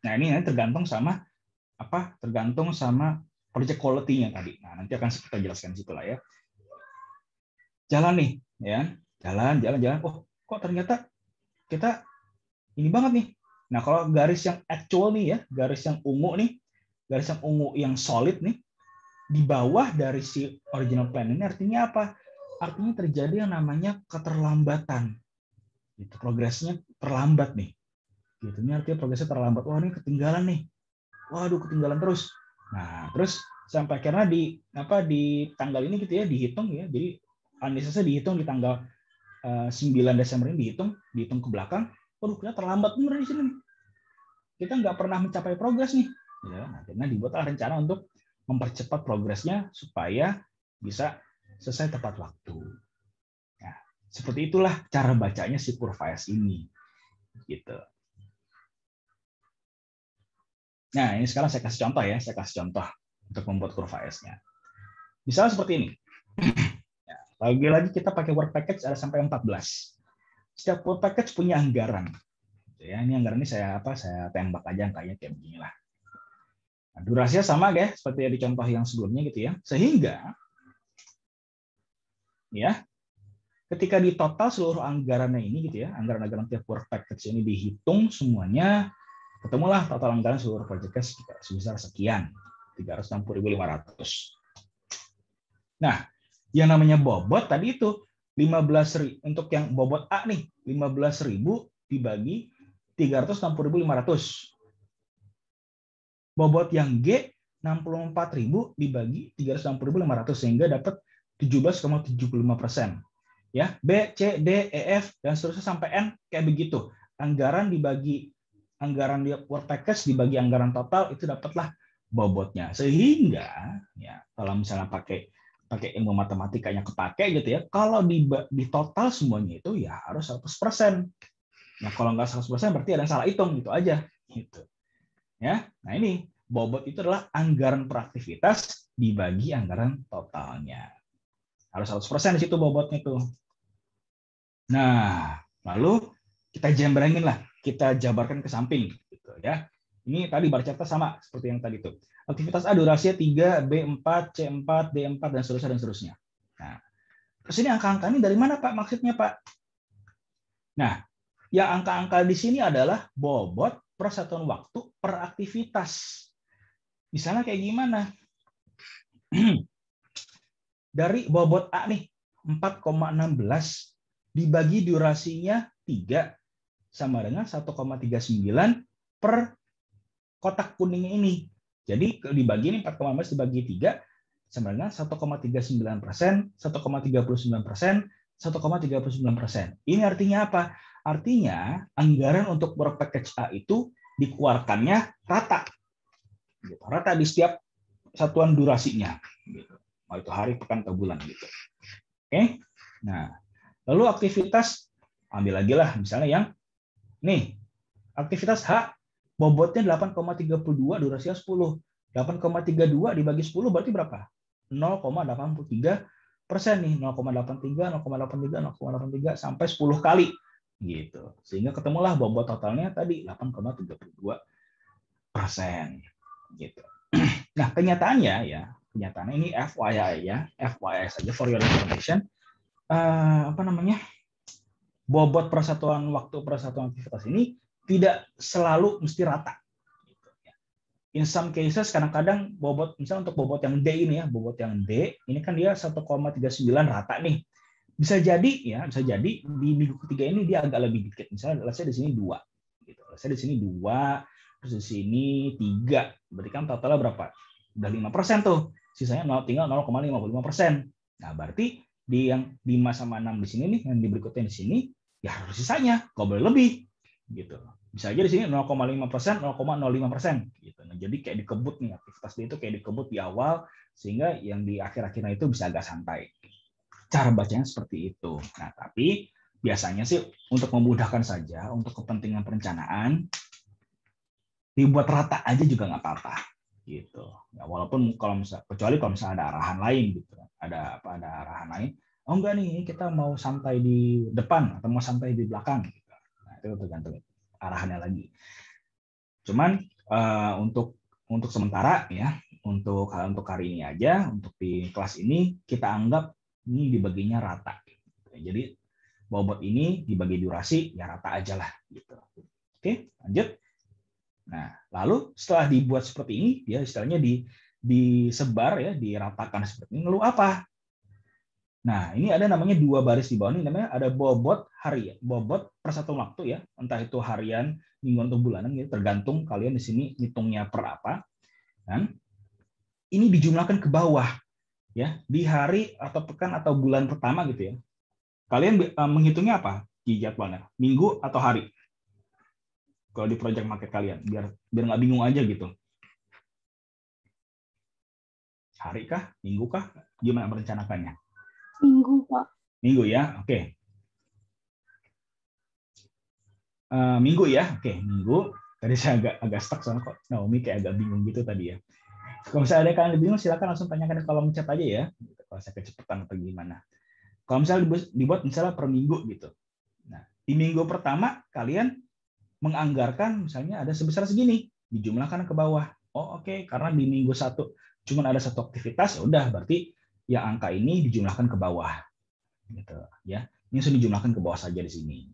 Nah, ini tergantung sama project quality-nya tadi. Nah, nanti akan kita jelaskan situ lah ya. Jalan nih, ya. Jalan. Oh, kok ternyata kita ini banget nih. Nah, kalau garis yang actual nih ya, garis yang ungu nih, garis yang ungu yang solid nih, di bawah dari si original plan ini artinya apa? Artinya terjadi yang namanya keterlambatan. Gitu, progresnya terlambat nih. Gitu, ini artinya progresnya terlambat. Wah, ini ketinggalan nih. Waduh, ketinggalan terus. Nah, terus sampai akhirnya di tanggal ini gitu ya, dihitung ya. Jadi analisisnya dihitung di tanggal 9 Desember ini dihitung ke belakang. Waduh, kita terlambat bener di sini. Kita nggak pernah mencapai progres nih. Ya, akhirnya dibuatlah rencana untuk mempercepat progresnya supaya bisa selesai tepat waktu. Nah, seperti itulah cara bacanya si kurva S ini. Gitu. Nah, ini sekarang saya kasih contoh ya. Saya kasih contoh untuk membuat kurva S-nya. Misalnya seperti ini. Lagi-lagi kita pakai work package ada sampai 14. Setiap work package punya anggaran. Ya, ini anggaran ini saya tembak aja angkanya kayak beginilah. Nah, durasinya sama guys, seperti di contoh yang sebelumnya gitu ya. Sehingga ya, ketika di total seluruh anggarannya ini gitu ya, anggaran-anggaran tiap work package ini dihitung semuanya, ketemulah total anggaran seluruh proyeknya sebesar sekian, 360.500. Nah, yang namanya bobot tadi itu 15.000 untuk yang bobot A nih, 15.000 dibagi 360.500. Bobot yang G 64.000 dibagi 360.500 sehingga dapat 17,75%. Ya, B, C, D, E, F dan seterusnya sampai N kayak begitu. Anggaran dibagi anggaran work package dibagi anggaran total itu dapatlah bobotnya. Sehingga ya kalau misalnya pakai ilmu matematikanya kepake gitu ya, kalau di total semuanya itu ya harus 100%. Nah, kalau nggak 100% berarti ada yang salah hitung gitu aja gitu. Ya. Nah, ini bobot itu adalah anggaran per aktivitas dibagi anggaran totalnya. Harus 100% di situ bobotnya tuh. Nah, lalu kita jembrengin lah, kita jabarkan ke samping gitu ya. Ini tadi bar chartnya sama seperti yang tadi tuh. Aktivitas A durasinya 3, B4, C4, D4 dan seterusnya. Nah, terus ini angka-angka ini dari mana Pak maksudnya Pak? Nah, yang angka-angka di sini adalah bobot per satuan waktu per aktivitas. Misalnya kayak gimana? Dari bobot A nih 4,16 dibagi durasinya 3 sama dengan 1,39 per kotak kuning ini. Jadi dibagi ini 4,16 dibagi 3 sama dengan 1,39%, 1,39%, 1,39%. Ini artinya apa? Artinya anggaran untuk work package A itu dikeluarkannya rata. Rata di setiap satuan durasinya. Mau itu hari, pekan, atau bulan gitu. Oke. Nah, lalu aktivitas ambil lagi lah misalnya yang nih aktivitas H bobotnya 8,32 durasinya 10. 8,32 dibagi 10 berarti berapa? 0,83% nih. 0,83, 0,83, 0,83 sampai 10 kali gitu. Sehingga ketemulah bobot totalnya tadi 8,32% gitu. Nah, kenyataannya ini FYI ya, FYI saja for your information. Bobot persatuan waktu persatuan aktivitas ini tidak selalu mesti rata. In some cases kadang-kadang bobot misalnya untuk bobot yang D ini ya, bobot yang D ini kan dia 1,39 rata nih. Bisa jadi di minggu ketiga ini dia agak lebih dikit. Misalnya let's say di sini 2 gitu. Let's say di sini 2, terus di sini 3. Berarti kan totalnya berapa? Udah 5% tuh. Sisanya tinggal 0,55%. Nah, berarti di yang 5 sama 6 di sini nih, yang di berikutnya di sini ya harus sisanya, nggak boleh lebih gitu. Bisa aja di sini 0,5%, 0,05% gitu. Nah, jadi kayak dikebut nih aktivitas dia itu kayak dikebut di awal sehingga yang di akhir-akhirnya itu bisa agak santai. Cara bacanya seperti itu. Nah, tapi biasanya sih untuk memudahkan saja untuk kepentingan perencanaan dibuat rata aja juga nggak apa-apa gitu. Ya, walaupun kecuali kalau misalnya ada arahan lain gitu. Ada arahan lain. Oh enggak nih, kita mau santai di depan atau mau santai di belakang gitu. Nah, itu tergantung arahannya lagi. Cuman untuk sementara ya, untuk hari ini aja, untuk di kelas ini kita anggap ini dibaginya rata. Jadi bobot ini dibagi durasi ya rata aja lah gitu. Oke, lanjut. Nah, lalu setelah dibuat seperti ini, dia istilahnya disebar ya, diratakan seperti ini. Lalu apa? Nah, ini ada namanya 2 baris di bawah ini, namanya ada bobot harian, bobot per satu waktu ya, entah itu harian, mingguan atau bulanan, gitu, tergantung kalian di sini hitungnya per apa. Dan ini dijumlahkan ke bawah ya, di hari atau pekan atau bulan pertama gitu ya. Kalian menghitungnya apa di jadwalnya? Minggu atau hari? Kalau di project market kalian, biar nggak bingung aja gitu. Hari kah? Minggu kah? Gimana merencanakannya? Minggu, Pak. Minggu ya, oke. Minggu ya, oke. Minggu. Tadi saya agak stuck soalnya kok Naomi kayak agak bingung gitu tadi ya. Kalau misalnya ada kalian bingung, silakan langsung tanyakan di kolom chat aja ya. Kalau saya kecepatan atau gimana. Kalau misalnya dibuat misalnya per minggu gitu. Nah, di minggu pertama kalian menganggarkan misalnya ada sebesar segini, dijumlahkan ke bawah. Oh oke, karena di minggu 1 cuma ada 1 aktivitas, ya udah berarti yang angka ini dijumlahkan ke bawah. Gitu ya. Ini sudah dijumlahkan ke bawah saja di sini.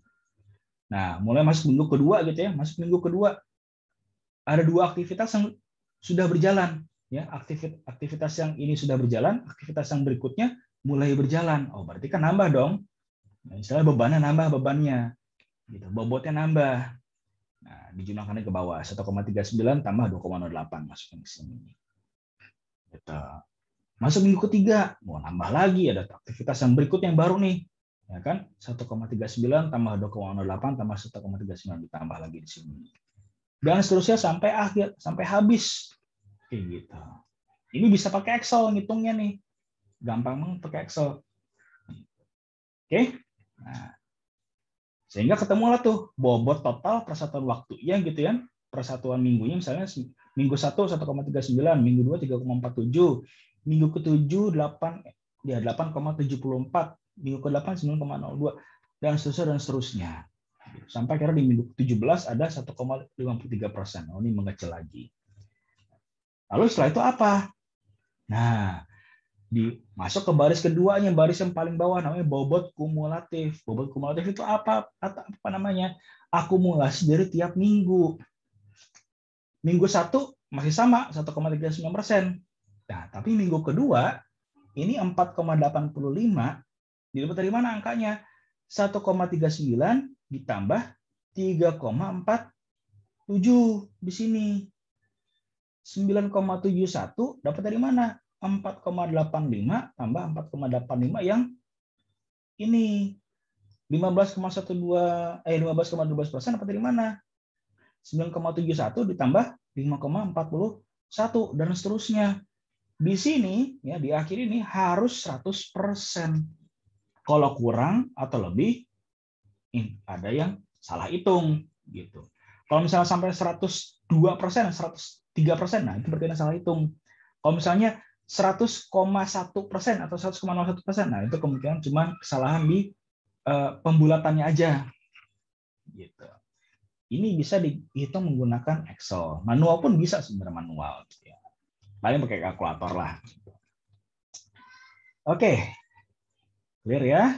Nah, mulai masuk minggu kedua gitu ya, masuk minggu kedua. ada 2 aktivitas yang sudah berjalan. Ya, aktivitas yang ini sudah berjalan, aktivitas yang berikutnya mulai berjalan. Oh, berarti kan nambah dong. Nah, misalnya bebannya nambah bebannya, gitu. Bobotnya nambah. Nah, dijumlahkannya ke bawah 1,39 tambah 2,08 masukin ke sini. Gitu. Masuk minggu ketiga, mau nambah lagi ada aktivitas yang berikutnya yang baru nih. Ya kan? 1,39 tambah 2,08 tambah 1,39 ditambah lagi di sini. Dan seterusnya sampai akhir, sampai habis. Kayak gitu. Ini bisa pakai Excel ngitungnya nih. Gampang banget pakai Excel. Oke? Nah, sehingga ketemulah tuh bobot total persatuan waktunya gitu ya. Persatuan minggunya misalnya minggu 1 1,39, minggu 2 3,47, minggu ke-7 8,74, minggu ke-8 9,02 dan seterusnya. Sampai akhirnya di minggu ke-17 ada 1,53%. Oh, ini mengecil lagi. Lalu setelah itu apa? Nah, masuk ke baris keduanya, baris yang paling bawah namanya bobot kumulatif. Bobot kumulatif itu apa namanya? Akumulasi dari tiap minggu. Minggu 1 masih sama 1,39%. Nah, tapi minggu kedua ini 4,85 didapat dari mana angkanya? 1,39 ditambah 3,47 di sini. 9,71 dapat dari mana? 4,85 tambah 4,85 yang ini 15,12% dapat dari mana? 9,71 ditambah 5,41 dan seterusnya. Di sini ya di akhir ini harus 100%. Kalau kurang atau lebih ada yang salah hitung gitu. Kalau misalnya sampai 102%, 103%, nah itu berarti ada salah hitung. Kalau misalnya 100,1% atau 100,01%, nah itu kemungkinan cuma kesalahan di pembulatannya aja. Gitu. Ini bisa dihitung menggunakan Excel. Manual pun bisa sebenarnya manual. Gitu ya. Paling pakai kalkulator lah. Oke, clear ya?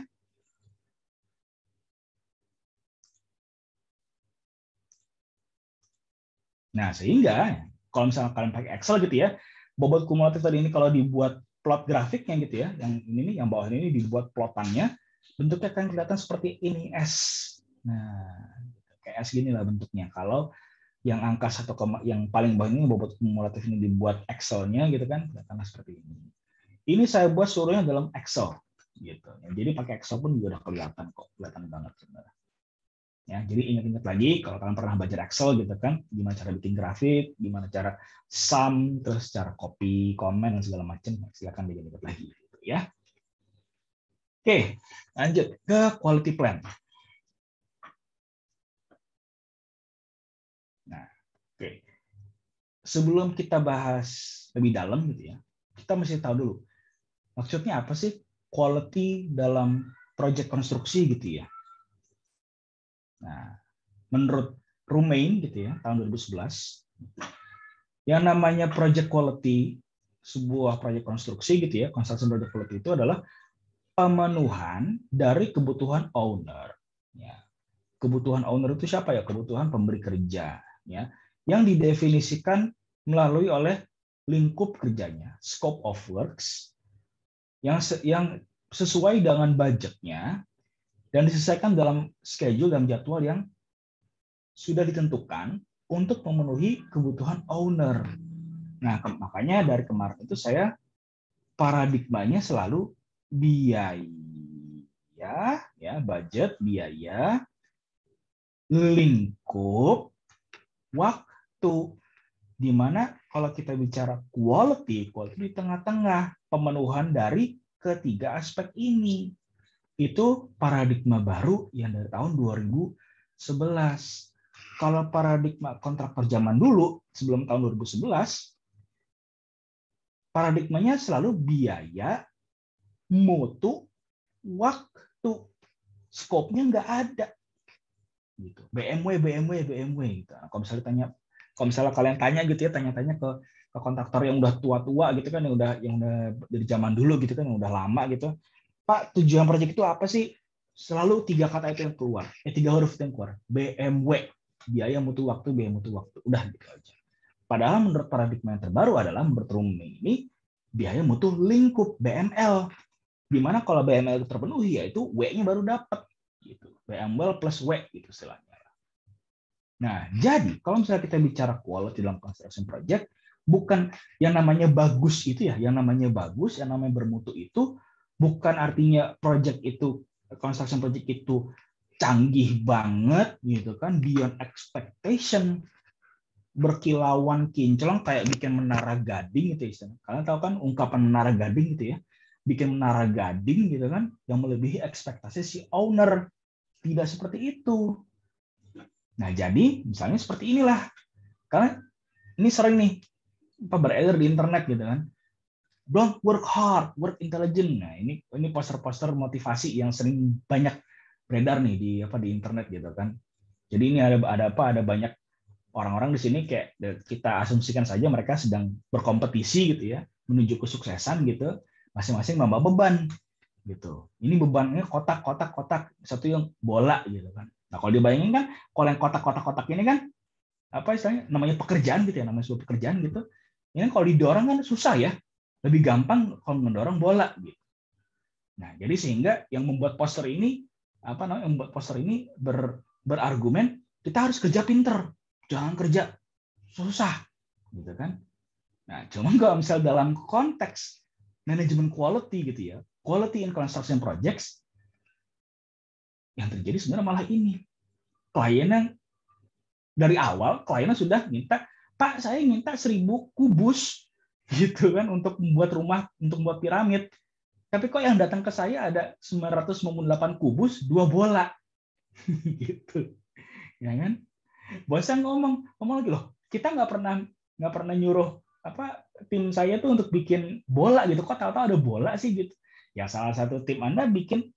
Nah, sehingga kalau misalnya kalian pakai Excel gitu ya, bobot kumulatif tadi ini kalau dibuat plot grafiknya gitu ya, yang ini nih, yang bawah ini dibuat plotannya, bentuknya akan kelihatan seperti ini S. Nah, kayak S gini lah bentuknya. Kalau yang angka 1, yang paling bawah ini bobot kumulatif ini dibuat Excel-nya gitu kan, kelihatannya seperti ini. Ini saya buat seluruhnya dalam Excel gitu. Jadi pakai Excel pun juga udah kelihatan kok, kelihatan banget sebenarnya. Ya, jadi ingat-ingat lagi kalau kalian pernah belajar Excel gitu kan, gimana cara bikin grafik, gimana cara sum, terus cara copy, comment dan segala macam, silakan diingat lagi gitu ya. Oke, lanjut ke quality plan. Nah, oke. Sebelum kita bahas lebih dalam gitu ya, kita mesti tahu dulu maksudnya apa sih quality dalam proyek konstruksi gitu ya. Nah, menurut Rumain gitu ya, tahun 2011, yang namanya project quality, sebuah proyek konstruksi gitu ya, construction project quality itu adalah pemenuhan dari kebutuhan owner. Ya. Kebutuhan owner itu siapa ya? Kebutuhan pemberi kerja, ya, yang didefinisikan melalui oleh lingkup kerjanya, scope of works, yang sesuai dengan budgetnya dan disesuaikan dalam schedule dan jadwal yang sudah ditentukan untuk memenuhi kebutuhan owner. Nah, makanya dari kemarin itu saya paradigmanya selalu biaya, ya, budget, biaya, lingkup, waktu. Di mana kalau kita bicara quality di tengah-tengah pemenuhan dari ketiga aspek ini. Itu paradigma baru yang dari tahun 2011. Kalau paradigma kontraktor zaman dulu, sebelum tahun 2011, paradigmanya selalu biaya, mutu, waktu. Skopnya nggak ada. Gitu. BMW. Gitu. Kalau misalnya kalian tanya gitu ya, tanya-tanya ke kontraktor yang udah tua-tua gitu kan, yang udah dari zaman dulu gitu kan, yang udah lama gitu. Pak, tujuan proyek itu apa sih? Selalu 3 kata itu yang keluar. 3 huruf itu yang keluar. BMW. biaya mutu waktu, udah gitu aja. Padahal menurut paradigma yang terbaru adalah menurut Rumi ini biaya mutu lingkup BML, di mana kalau BML itu terpenuhi yaitu W-nya baru dapat gitu, BML plus W gitu istilahnya. Nah, jadi kalau misalnya kita bicara quality dalam construction project, bukan yang namanya bagus itu ya, yang namanya bagus, yang namanya bermutu itu bukan artinya project itu, construction project itu canggih banget gitu kan, beyond expectation, berkilauan kinclong kayak bikin menara gading gitu istilahnya. Kalian tahu kan ungkapan menara gading gitu ya, bikin menara gading gitu kan yang melebihi ekspektasi si owner. Tidak seperti itu. Nah, jadi misalnya seperti inilah. Karena ini sering nih beredar di internet gitu kan. Don't work hard, work intelligent. Nah, ini poster-poster motivasi yang sering banyak beredar nih di internet gitu kan. Jadi ini ada banyak orang-orang di sini kayak kita asumsikan saja mereka sedang berkompetisi gitu ya, menuju kesuksesan gitu, masing-masing membawa beban gitu. Ini bebannya kotak, satu yang bola gitu kan. Nah, kalau dibayangin kan, kalau yang kotak ini kan apa istilahnya namanya pekerjaan gitu ya, namanya sebuah pekerjaan gitu. Ini kalau didorong kan susah ya. Lebih gampang kalau mendorong bola gitu. Nah, jadi sehingga yang membuat poster ini berargumen kita harus kerja pinter, jangan kerja susah gitu kan. Nah, cuma kalau misal dalam konteks manajemen quality gitu ya, quality in construction projects, yang terjadi sebenarnya malah ini. Kliennya dari awal kliennya sudah minta, Pak, saya minta 1.000 kubus gitu kan untuk membuat rumah, untuk membuat piramid. Tapi kok yang datang ke saya ada 998 kubus, 2 bola. Gitu. Ya kan? Bosnya ngomong lagi loh, kita nggak pernah nyuruh tim saya tuh untuk bikin bola gitu, kok tahu-tahu ada bola sih gitu. Ya salah satu tim Anda bikin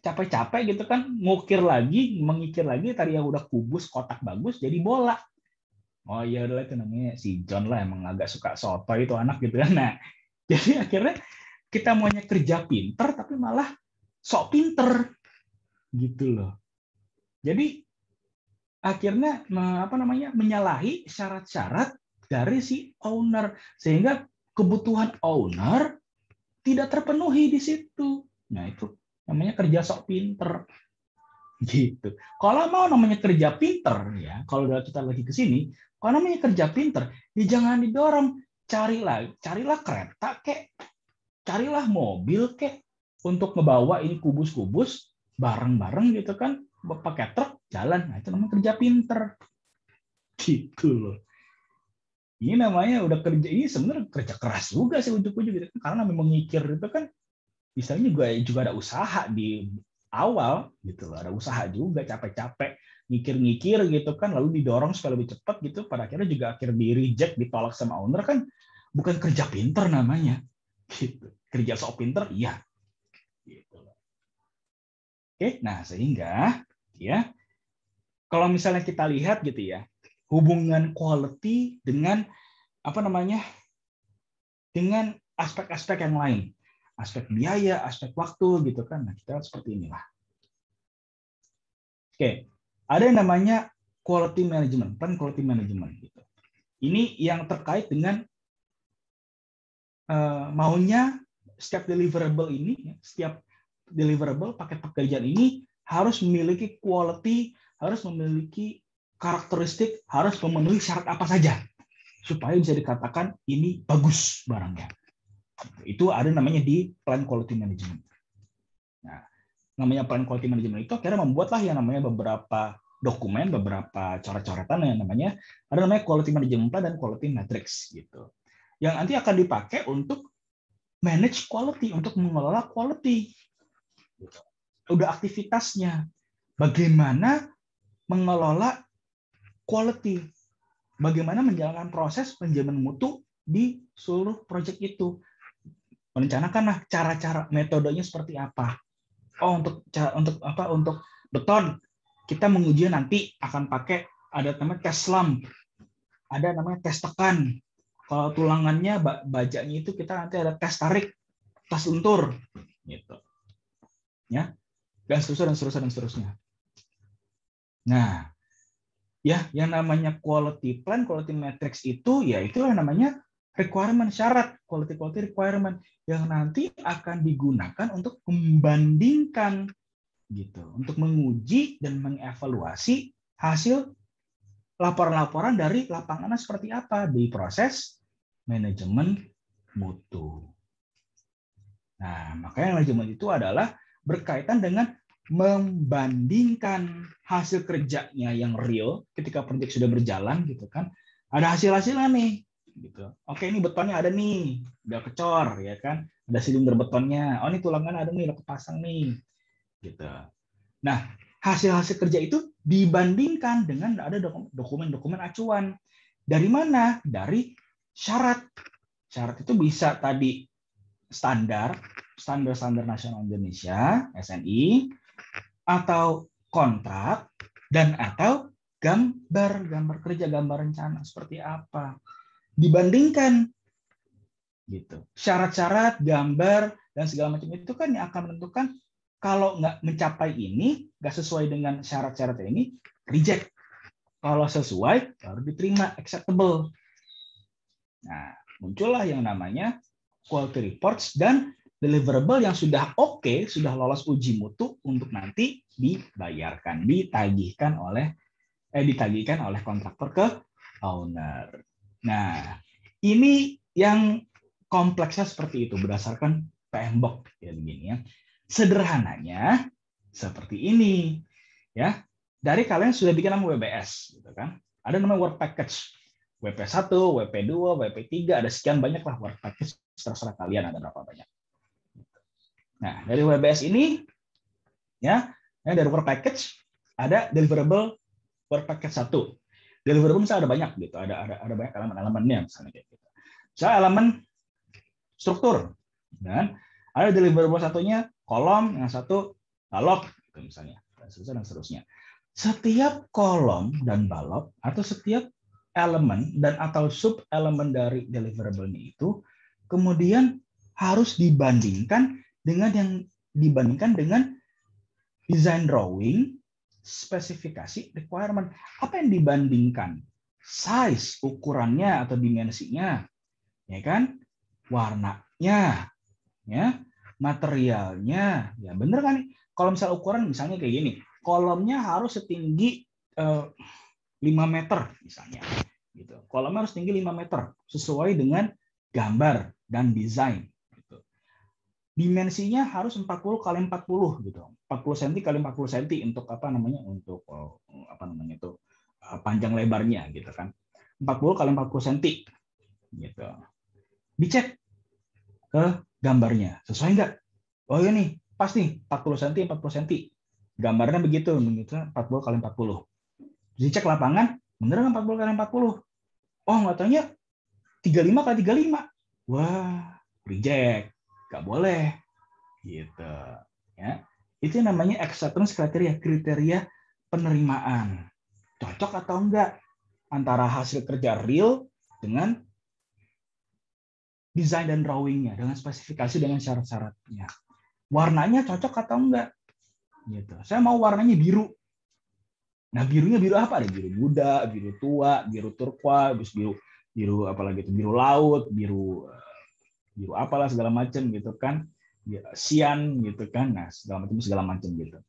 capek-capek gitu kan, mengikir lagi tadi yang udah kubus kotak bagus jadi bola. Oh iya udah, itu namanya si John lah, emang agak suka soto itu anak gitu kan. Nah, jadi akhirnya kita maunya kerja pinter tapi malah sok pinter gitu loh. Jadi akhirnya menyalahi syarat-syarat dari si owner, sehingga kebutuhan owner tidak terpenuhi di situ. Nah, itu namanya kerja sok pinter gitu. Kalau mau namanya kerja pinter ya, kalau kita lagi ke sini, kalau namanya kerja pinter, ya jangan didorong, carilah kereta kek, carilah mobil kek untuk ngebawa ini kubus-kubus bareng-bareng gitu kan, pakai truk jalan. Nah, itu namanya kerja pinter. Gitu loh. Ini namanya udah kerja, ini sebenarnya kerja keras juga sih ujung-ujung gitu kan, karena memang mikir itu kan misalnya juga ada usaha di awal gitu loh, ada usaha juga, capek-capek mikir-mikir gitu kan, lalu didorong supaya lebih cepat gitu, pada akhirnya juga di reject, ditolak sama owner kan, bukan kerja pinter namanya gitu. Kerja sok pinter iya gitu loh. Oke, nah sehingga ya kalau misalnya kita lihat gitu ya, hubungan quality dengan dengan aspek-aspek yang lain, aspek biaya, aspek waktu gitu kan. Nah, kita seperti inilah. Oke, ada yang namanya quality management, plan quality management gitu. Ini yang terkait dengan maunya setiap deliverable ini, setiap deliverable paket pekerjaan ini harus memiliki quality, harus memiliki karakteristik, harus memenuhi syarat apa saja supaya bisa dikatakan ini bagus barangnya. Itu ada namanya di plan quality management. Nah, namanya plan quality management itu akhirnya membuatlah yang namanya beberapa dokumen, beberapa coret-coretan yang namanya quality management plan dan quality matrix gitu. Yang nanti akan dipakai untuk manage quality, untuk mengelola quality. Udah aktivitasnya. Bagaimana mengelola quality. Bagaimana menjalankan proses penjamin mutu di seluruh proyek itu. Merencanakanlah cara-cara, metodenya seperti apa. Oh, untuk beton kita menguji nanti akan pakai ada namanya tes slam, ada namanya tes tekan. Kalau tulangannya bajanya itu kita nanti ada tes tarik, tes lentur, gitu. Ya, dan seterusnya. Nah, ya yang namanya quality plan, quality matrix itu ya itulah namanya requirement, syarat, quality requirement yang nanti akan digunakan untuk membandingkan gitu, untuk menguji dan mengevaluasi hasil laporan-laporan dari lapangannya seperti apa di proses manajemen mutu. Nah, makanya manajemen itu adalah berkaitan dengan membandingkan hasil kerjanya yang real ketika proyek sudah berjalan gitu kan. Ada hasil-hasilnya nih gitu. Oke, ini betonnya ada nih, udah kecor ya kan. Ada silinder betonnya. Oh, ini tulangan ada nih, udah kepasang nih. Gitu. Nah, hasil-hasil kerja itu dibandingkan dengan ada dokumen-dokumen acuan. Dari mana? Dari syarat. Syarat itu bisa tadi standar nasional Indonesia (SNI) atau kontrak dan atau gambar kerja, gambar rencana seperti apa. Dibandingkan gitu. Syarat-syarat, gambar dan segala macam itu kan yang akan menentukan kalau nggak mencapai ini, nggak sesuai dengan syarat-syarat ini, reject. Kalau sesuai, baru diterima, acceptable. Nah, muncullah yang namanya quality reports dan deliverable yang sudah oke, sudah lolos uji mutu untuk nanti dibayarkan, ditagihkan oleh kontraktor ke owner. Nah, ini yang kompleksnya seperti itu berdasarkan PMBOK ya begini ya. Sederhananya seperti ini ya. Dari kalian sudah bikin nama WBS gitu kan. Ada namanya work package. WP1, WP2, WP3, ada sekian banyak lah work package, terserah kalian ada berapa banyak. Nah, dari WBS ini ya, dari work package ada deliverable work package 1. Deliverable misalnya ada banyak gitu, ada banyak elemen-elemennya misalnya kayak gitu. Misalnya elemen struktur dan ada deliverable satunya kolom, yang satu balok gitu misalnya, dan seterusnya. Setiap kolom dan balok atau setiap elemen dan atau sub elemen dari deliverable-nya itu kemudian harus dibandingkan dengan design drawing, spesifikasi, requirement. Apa yang dibandingkan? Size, ukurannya atau dimensinya, ya kan? Warnanya, ya, materialnya, ya bener kan? Kalau misal ukuran misalnya kayak gini, kolomnya harus setinggi 5 meter misalnya. Gitu. Kolomnya harus tinggi 5 meter sesuai dengan gambar dan desain. Gitu. Dimensinya harus 40 kali 40 gitu. 40 cm kali 40 cm untuk panjang lebarnya gitu kan. 40 kali 40 cm gitu. Dicek ke gambarnya, sesuai nggak? Oh iya nih, pas nih 40 cm 40 cm. Gambarnya begitu 40 kali 40. Dicek lapangan, bener nggak 40 kali 40? Oh, nggak taunya 35 kali 35. Wah, reject. Nggak boleh. Gitu. Ya. Itu namanya acceptance kriteria penerimaan. Cocok atau enggak antara hasil kerja real dengan desain dan drawingnya, dengan spesifikasi, dengan syarat-syaratnya. Warnanya cocok atau enggak? Gitu. Saya mau warnanya biru. Nah, birunya biru apa? Ada biru muda, biru tua, biru turquoise, biru apalagi itu, biru laut, biru apalah segala macam gitu kan. Sian gitu kan. Nah, segala macam gitu.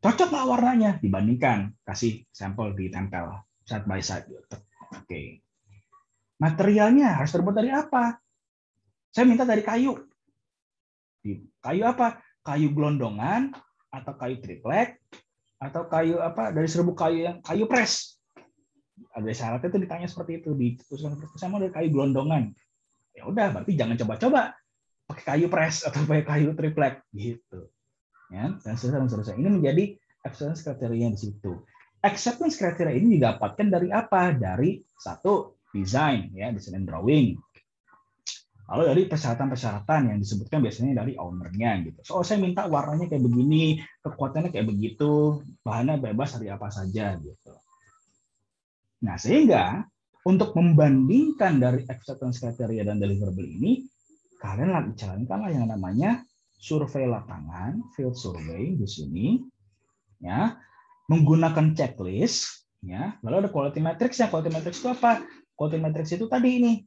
Cocok nggak warnanya? Dibandingkan, kasih sampel ditempel side by side gitu. Oke. Materialnya harus terbuat dari apa? Saya minta dari kayu. Kayu apa? Kayu gelondongan atau kayu triplek atau kayu apa dari serbuk kayu yang kayu pres. Ada syaratnya itu ditanya seperti itu, dituliskan sama dari kayu gelondongan. Ya udah, berarti jangan coba-coba pakai kayu pres atau pakai kayu triplek gitu. Ya, dan seterusnya. Ini menjadi acceptance criteria di situ. Acceptance criteria ini didapatkan dari apa? Dari satu desain, ya, desain drawing. Lalu dari persyaratan-persyaratan yang disebutkan biasanya dari owner-nya gitu. So, saya minta warnanya kayak begini, kekuatannya kayak begitu, bahannya bebas dari apa saja gitu. Nah, sehingga untuk membandingkan dari acceptance criteria dan deliverable ini, kalian jalankanlah yang namanya survei lapangan, field survey di sini, ya, menggunakan checklist Ya, lalu ada quality matrix. Ya, quality matrix itu apa? Quality matrix itu tadi ini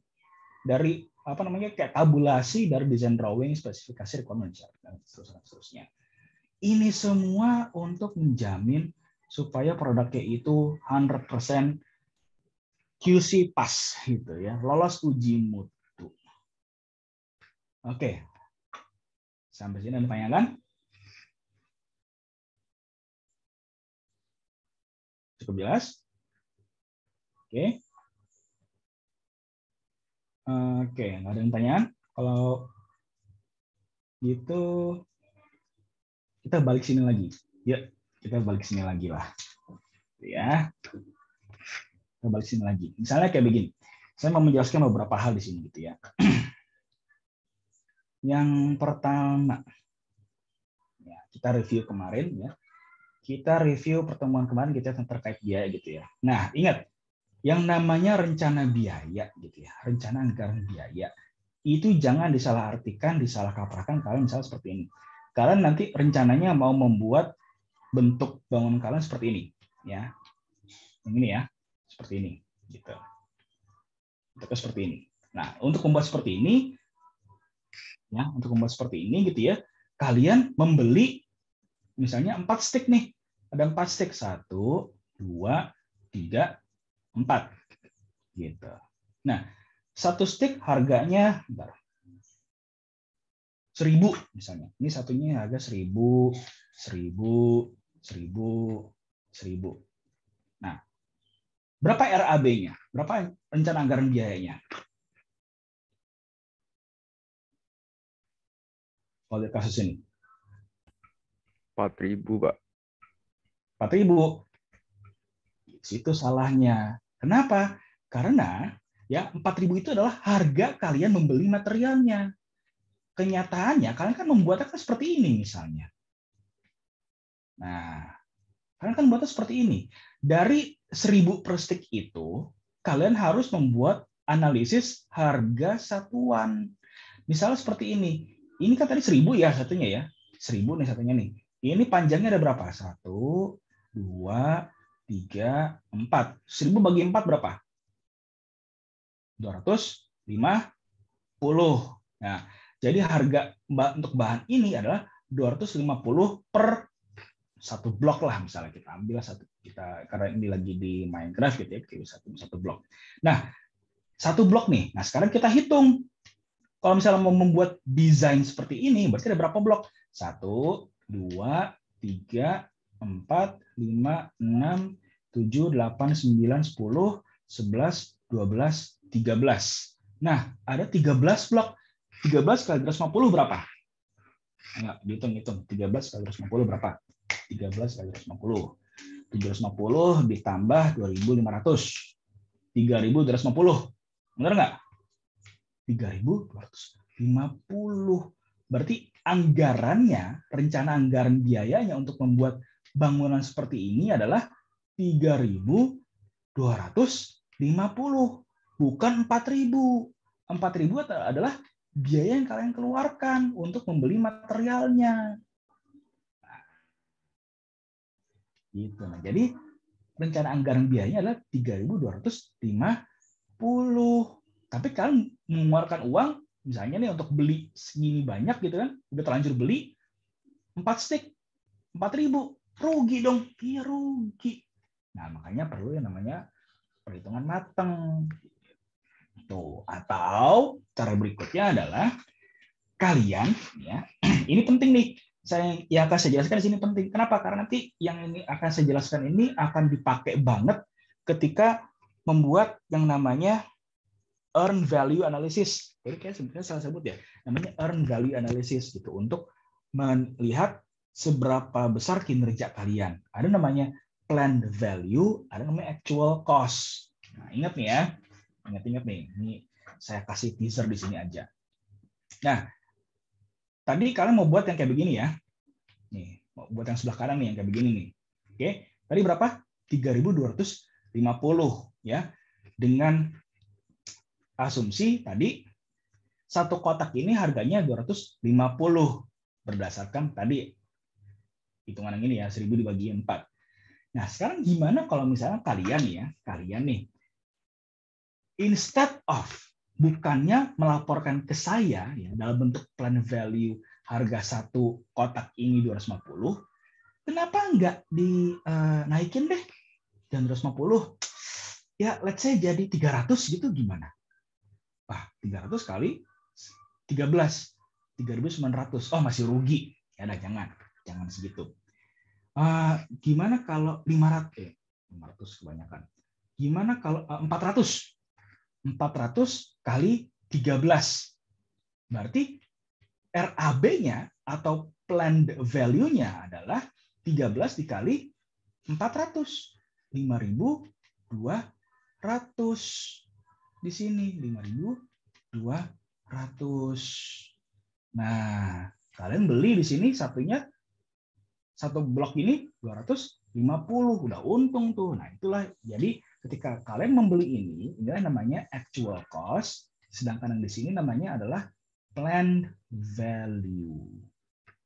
dari apa namanya kayak tabulasi dari design drawing, spesifikasi, requirement, dan seterusnya. Ini semua untuk menjamin supaya produknya itu 100% QC pass gitu ya, lolos uji mutu. Oke. Sampai sini ada pertanyaan kan? Cukup jelas? Oke. Oke, nggak ada yang pertanyaan? Kalau gitu kita balik sini lagi. Ya, kita balik sini lagi lah. Ya. Kita balik sini lagi. Misalnya kayak begini. Saya mau menjelaskan beberapa hal di sini gitu ya. Yang pertama, ya, kita review kemarin ya. Kita review pertemuan kemarin kita terkait biaya gitu ya. Nah, ingat yang namanya rencana biaya gitu ya, rencana anggaran biaya itu jangan disalahartikan, disalahkaprahkan kalian misalnya seperti ini. Kalian nanti rencananya mau membuat bentuk bangunan kalian seperti ini, ya, ini ya, seperti ini, gitu. Bentuknya seperti ini. Nah, untuk membuat seperti ini, ya, untuk membuat seperti ini gitu ya, kalian membeli misalnya 4 stick nih, ada 4 stick 1, 2, 3, 4 gitu. Nah, 1 stick harganya 1.000 misalnya. Ini satunya harga 1.000, 1.000, 1.000, 1.000. Nah, berapa RAB-nya? Berapa rencana anggaran biayanya? Kalau di kasus ini. 4.000, Pak. 4.000. Itu salahnya. Kenapa? Karena ya 4.000 itu adalah harga kalian membeli materialnya. Kenyataannya kalian kan membuatnya kan seperti ini misalnya. Nah, kalian kan buatnya seperti ini. Dari 1.000 per stick itu, kalian harus membuat analisis harga satuan. Misalnya seperti ini. Ini kan tadi 1.000 ya satunya ya. 1.000 nih satunya nih. Ini panjangnya ada berapa? 1, 2, 3, 4. 1.000 bagi 4 berapa? 250. Nah, jadi harga untuk bahan ini adalah 250 per satu blok lah, misalnya kita ambil satu, kita karena ini lagi di Minecraft gitu ya, satu blok. Nah, satu blok nih. Nah, sekarang kita hitung. Kalau misalnya mau membuat desain seperti ini, berarti ada berapa blok? 1, 2, 3, 4, 5, 6, 7, 8, 9, 10, 11, 12, 13. Nah, ada 13 blok. 13 kali 250 berapa? Enggak, dihitung-hitung. 13 kali 250 berapa? 13 kali 250. 750 ditambah 2.500. 3.250. Benar nggak? 3.250. Berarti anggarannya, rencana anggaran biayanya untuk membuat bangunan seperti ini adalah 3.250, bukan 4.000. 4.000 adalah biaya yang kalian keluarkan untuk membeli materialnya. Gitu. Nah, jadi rencana anggaran biayanya adalah 3.250. Tapi kalian mengeluarkan uang, misalnya nih untuk beli segini banyak gitu kan, udah terlanjur beli 4 stick, 4.000, rugi dong. Iya rugi. Nah, makanya perlu yang namanya perhitungan matang. Tuh. Atau cara berikutnya adalah kalian, ya, ini penting nih. Yang akan saya jelaskan di sini penting. Kenapa? Karena nanti yang ini akan saya jelaskan ini akan dipakai banget ketika membuat yang namanya earn value analysis. Jadi kayak sebenarnya saya sebut ya, namanya earn value analysis gitu untuk melihat seberapa besar kinerja kalian. Ada namanya planned value, ada namanya actual cost. Nah, ingat nih ya. Ingat-ingat nih. Ini saya kasih teaser di sini aja. Nah, tadi kalian mau buat yang kayak begini ya. Nih, mau buat yang sebelah kanan nih yang kayak begini nih. Oke, tadi berapa? 3.250 ya. Dengan asumsi tadi satu kotak ini harganya 250 berdasarkan tadi hitungan yang ini ya, 1.000 dibagi 4. Nah, sekarang gimana kalau misalnya kalian nih, instead of bukannya melaporkan ke saya ya dalam bentuk plan value harga satu kotak ini 250, kenapa nggak dinaikin deh jangan 250? Ya, let's say jadi 300 gitu gimana? Wah, 300 kali 13, 3.900. Oh, masih rugi. Ya udah, jangan segitu. Gimana kalau 500? 500 kebanyakan. Gimana kalau 400? 400 kali 13. Berarti RAB-nya atau planned value-nya adalah 13 dikali 400. 5.200. Di sini 5.200. Nah, kalian beli di sini satunya, satu blok ini 250, udah untung tuh. Nah, itulah jadi ketika kalian membeli inilah namanya actual cost, sedangkan yang di sini namanya adalah planned value.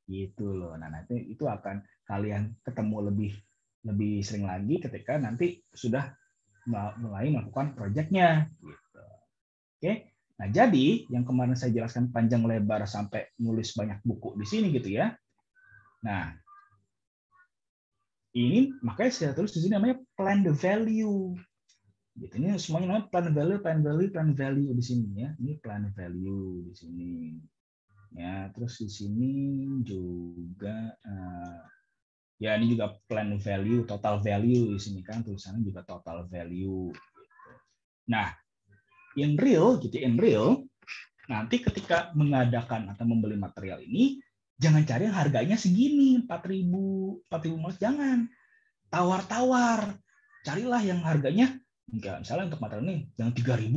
Gitu loh. Nah, nanti itu akan kalian ketemu lebih sering lagi ketika nanti sudah mulai melakukan proyeknya gitu. Oke. Nah, jadi yang kemarin saya jelaskan panjang lebar sampai nulis banyak buku di sini gitu ya. Nah, ini makanya saya tulis di sini namanya plan the value. Gitu. Ini semuanya namanya plan value di sini ya. Ini plan value di sini. Ya, terus di sini juga ya ini juga plan value, total value di sini kan tulisannya juga total value. Gitu. Nah, in real, nanti ketika mengadakan atau membeli material ini, jangan cari yang harganya segini, 4.000, jangan. Tawar-tawar. Carilah yang harganya, misalnya untuk material ini, yang 3.000,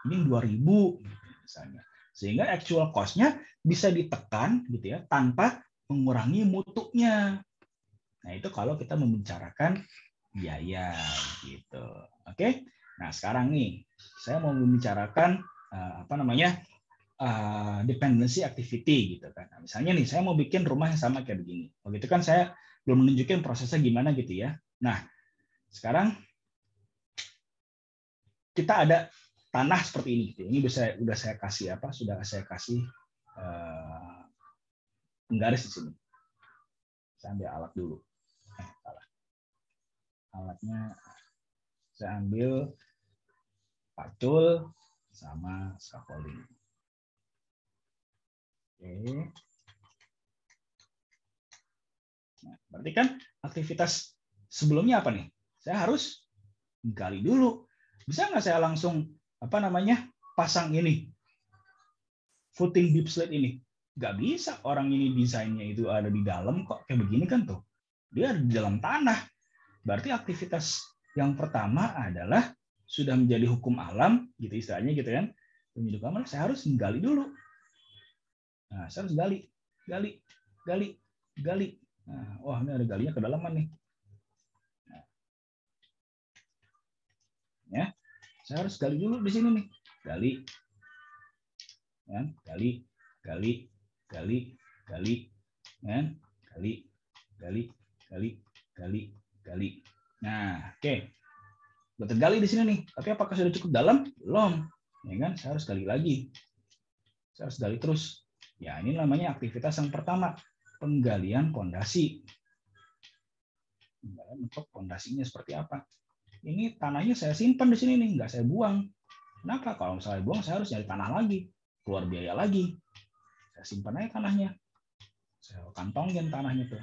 ini 2.000, misalnya. Sehingga actual cost-nya bisa ditekan gitu ya, tanpa mengurangi mutunya. Nah, itu kalau kita membicarakan biaya gitu. Oke. Nah, sekarang nih saya mau membicarakan dependency activity gitu kan. Nah, misalnya nih saya mau bikin rumah yang sama kayak begini. Begitu kan saya belum menunjukin prosesnya gimana gitu ya. Nah, sekarang kita ada tanah seperti ini. Gitu. Ini sudah saya kasih penggaris di sini. Saya ambil alat dulu. Alatnya saya ambil pacul sama scaffolding. Oke. Nah, berarti kan aktivitas sebelumnya apa nih? Saya harus gali dulu. Bisa nggak saya langsung pasang ini footing deep slate ini? Nggak bisa. Orang ini desainnya itu ada di dalam kok kayak begini kan tuh. Dia ada di dalam tanah. Berarti aktivitas yang pertama adalah sudah menjadi hukum alam, gitu istilahnya gitu kan. Menjadi hukum alam, saya harus menggali dulu. Nah, saya harus gali. Nah, wah ini ada galinya kedalaman nih. Nah, ya, saya harus gali dulu di sini nih. Gali, ya, gali, gali. Nah, oke. Udah tergali di sini nih. Tapi apakah sudah cukup dalam? Belum. Ya kan? Saya harus gali lagi. Saya harus gali terus. Ya, ini namanya aktivitas yang pertama, penggalian pondasi. Untuk pondasinya seperti apa? Ini tanahnya saya simpan di sini nih, nggak saya buang. Kenapa? Kalau misalnya buang, saya harus nyari tanah lagi, keluar biaya lagi. Saya simpan aja tanahnya. Saya kantongin tanahnya tuh.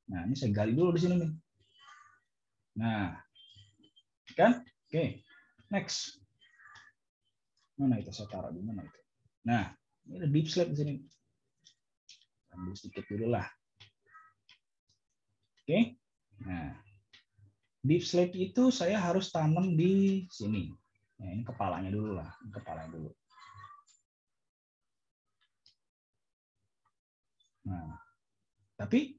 Nah, ini saya gali dulu di sini nih. Nah, kan? Oke, next. Mana itu saya taruh di mana itu? Nah, ini ada deep slate di sini. Ambil sedikit dulu lah. Oke. Nah, deep slate itu saya harus tanam di sini. Nah, ini kepalanya dulu lah, kepalanya dulu. Nah, tapi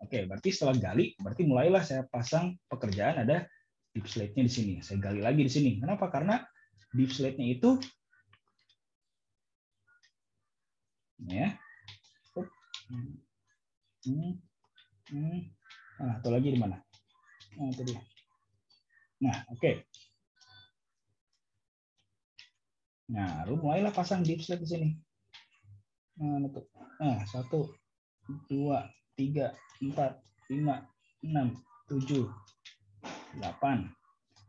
oke, berarti setelah gali, berarti mulailah saya pasang pekerjaan ada deep slate-nya di sini. Saya gali lagi di sini. Kenapa? Karena deep slate-nya itu ya. Nah, atau lagi di mana? Nah, itu dia. Nah, oke. Nah, lu mulailah pasang deep slate di sini. Nah, 1, 2, 3, 4, 5, 6, 7, 8,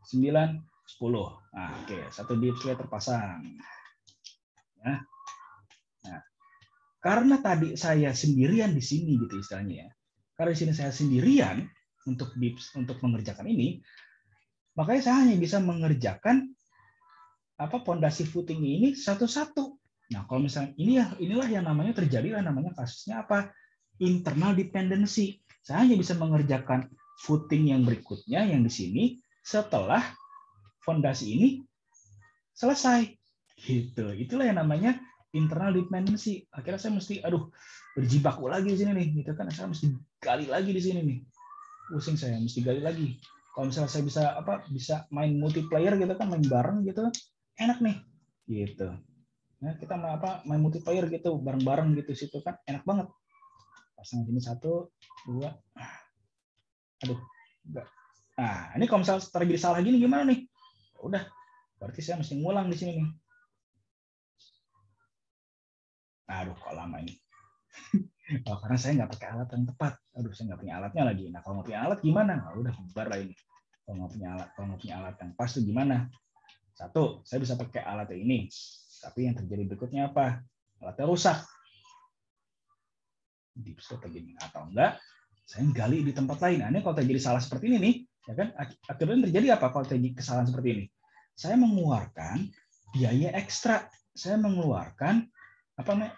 9, 10. Nah, oke, satu deep slate terpasang. Ya. Nah, karena tadi saya sendirian di sini gitu istilahnya ya. Karena di sini saya sendirian untuk mengerjakan ini, makanya saya hanya bisa mengerjakan pondasi footing ini satu-satu. Nah, kalau misalnya inilah yang namanya namanya kasusnya apa? Internal dependency. Saya hanya bisa mengerjakan footing yang berikutnya yang di sini setelah fondasi ini selesai. Gitu. Itulah yang namanya internal dependency. Akhirnya saya mesti berjibaku lagi di sini nih, gitu kan. Saya mesti gali lagi di sini nih. Pusing saya, mesti gali lagi. Kalau misalnya saya bisa main multiplayer gitu kan, main bareng gitu, enak nih. Gitu. Nah, kita main multiplayer gitu, bareng-bareng gitu situ kan, enak banget. Pasang sini 1, 2. Aduh, enggak. Nah, ini kalau misalnya terjadi salah gini gimana nih? Udah, berarti saya mesti ngulang di sini nih. Aduh, kok lama ini. Karena saya nggak pakai alat yang tepat. Aduh, saya nggak punya alatnya lagi. Nah, kalau nggak punya alat gimana? Nah, udah bubar lah ini. Kalau nggak punya alat yang pas tuh gimana? 1, saya bisa pakai alat yang ini. Tapi yang terjadi berikutnya apa? Alatnya rusak. Deep slate begini. Atau enggak, saya gali di tempat lain. Nah, ini kalau terjadi salah seperti ini nih, ya kan? Akhirnya terjadi apa kalau terjadi kesalahan seperti ini? Saya mengeluarkan biaya ekstra. Saya mengeluarkan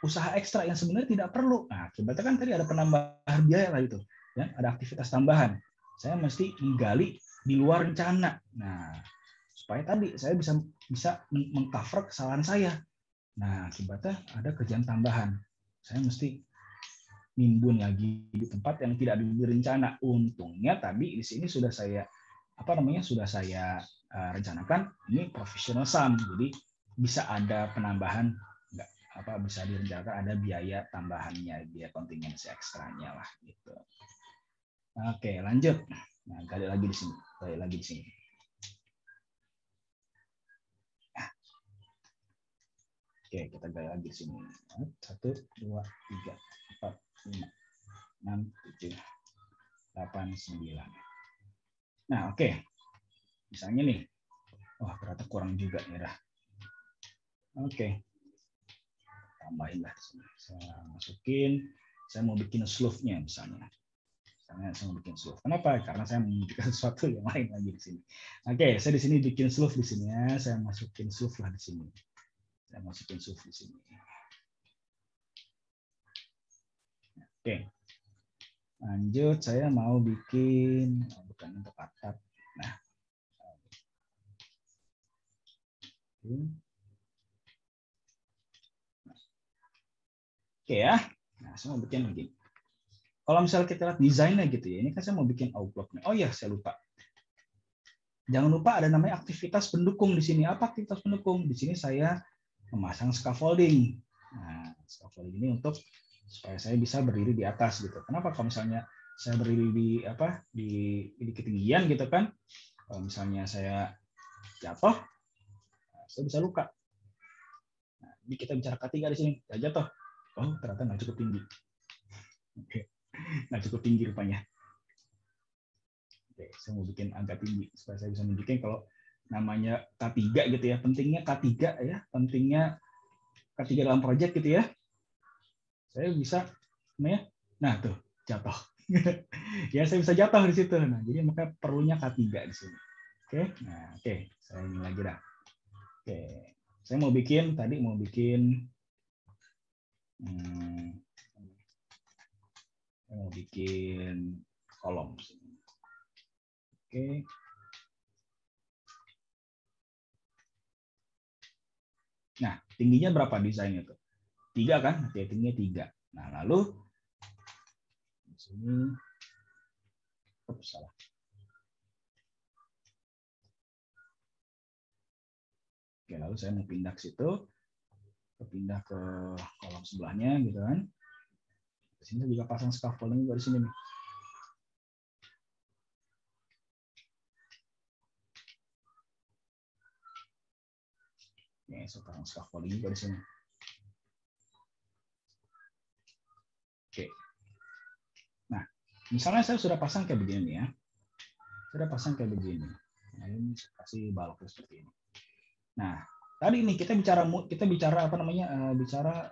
usaha ekstra yang sebenarnya tidak perlu. Nah, akibatnya kan tadi ada penambahan biaya lah itu, ya, ada aktivitas tambahan. Saya mesti menggali di luar rencana. Nah, supaya tadi saya bisa mengcover kesalahan saya. Nah, akibatnya ada kerjaan tambahan. Saya mesti nimbun lagi di tempat yang tidak direncana. Untungnya tadi di sini sudah saya rencanakan ini professional sum, jadi bisa ada penambahan, bisa direncanakan ada biaya tambahannya, biaya kontingensi ekstranya lah gitu. Oke, lanjut. Nah, gali lagi di sini. Oke, kita gali lagi di sini. 1, 2, 3, 4, 5, 6, 7, 8, 9. Nah, oke. Misalnya nih, ternyata kurang juga nih dah. Oke. Tambahin lah di sini. Saya masukin, saya mau bikin slope-nya misalnya. Saya mau bikin slope. Kenapa? Karena saya mau bikin sesuatu yang lain lagi di sini. Oke, saya di sini bikin slope di sini ya. Saya masukin slope lah di sini. Saya masukin slope di sini. Oke. Lanjut, saya mau bikin bukan untuk atap. Nah. Oke ya. Nah, saya mau bikin begini. Kalau misalnya kita lihat desainnya gitu ya, ini kan saya mau bikin outlook. Oh iya, saya lupa. Jangan lupa ada namanya aktivitas pendukung di sini. Apa aktivitas pendukung? Di sini saya memasang scaffolding. Nah, scaffolding ini supaya saya bisa berdiri di atas gitu. Kenapa? Kalau misalnya saya berdiri di ketinggian gitu kan, kalau misalnya saya jatuh, saya bisa luka. Nah, ini kita bicara K3 di sini. Saya jatuh. Oh, ternyata nggak cukup tinggi. Oke, nggak cukup tinggi rupanya. Oke, saya mau bikin agak tinggi supaya saya bisa nunjukin kalau namanya K3 gitu ya. Pentingnya K3 ya, pentingnya K3 dalam proyek gitu ya. Saya bisa nah tuh jatuh. Ya, saya bisa jatuh di situ. Nah, jadi maka perlunya K3 di sini. Oke. Nah, oke, saya ini lagi dah. Oke. Saya mau bikin kolom. Oke. Nah, tingginya berapa desainnya tuh? 3 kan? Tingginya 3. Nah, lalu di sini salah. Oke, lalu saya mau pindah ke situ. Pindah ke kolom sebelahnya gitu kan. Di sini juga pasang scaffolding juga di sini nih. Ya, sekarang scaffolding juga di sini. Oke. Nah, misalnya saya sudah pasang kayak begini ya. Sudah pasang kayak begini. Nah, ini saya kasih baloknya seperti ini. Nah, tadi ini kita bicara apa namanya? Bicara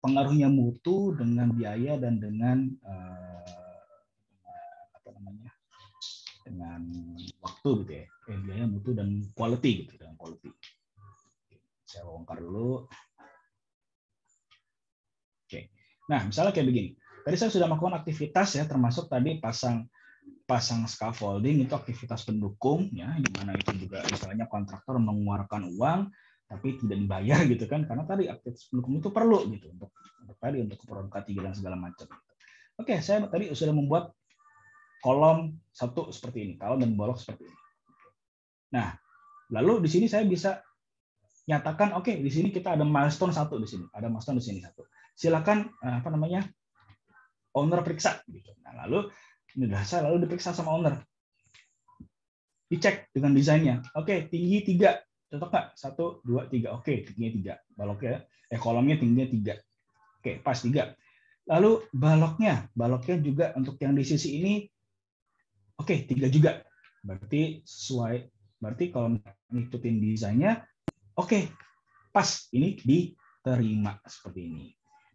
pengaruhnya mutu dengan biaya dan dengan apa namanya? Dengan waktu gitu ya. Biaya, mutu dan quality gitu, dengan quality. Saya bongkar dulu. Oke. Nah, misalnya kayak begini. Tadi saya sudah melakukan aktivitas ya, termasuk tadi pasang scaffolding itu aktivitas pendukung ya, di mana itu juga misalnya kontraktor mengeluarkan uang tapi tidak dibayar gitu kan, karena tadi aktivitas pendukung itu perlu gitu untuk keperluan K3 dan segala macam. Oke, saya tadi sudah membuat kolom satu seperti ini, kolom dan bolok seperti ini. Nah, lalu di sini saya bisa nyatakan, oke, di sini kita ada milestone satu di sini, ada milestone di sini satu. Silakan apa namanya, owner periksa gitu. Nah, lalu ini saya lalu diperiksa sama owner. Dicek dengan desainnya. Oke, tinggi 3. Cocok nggak? 1, 2, 3. Oke, tingginya 3. Baloknya, kolomnya tingginya 3. Oke, pas 3. Lalu baloknya juga untuk yang di sisi ini, oke, 3 juga. Berarti sesuai. Berarti kalau ngikutin desainnya, oke, pas. Ini diterima seperti ini.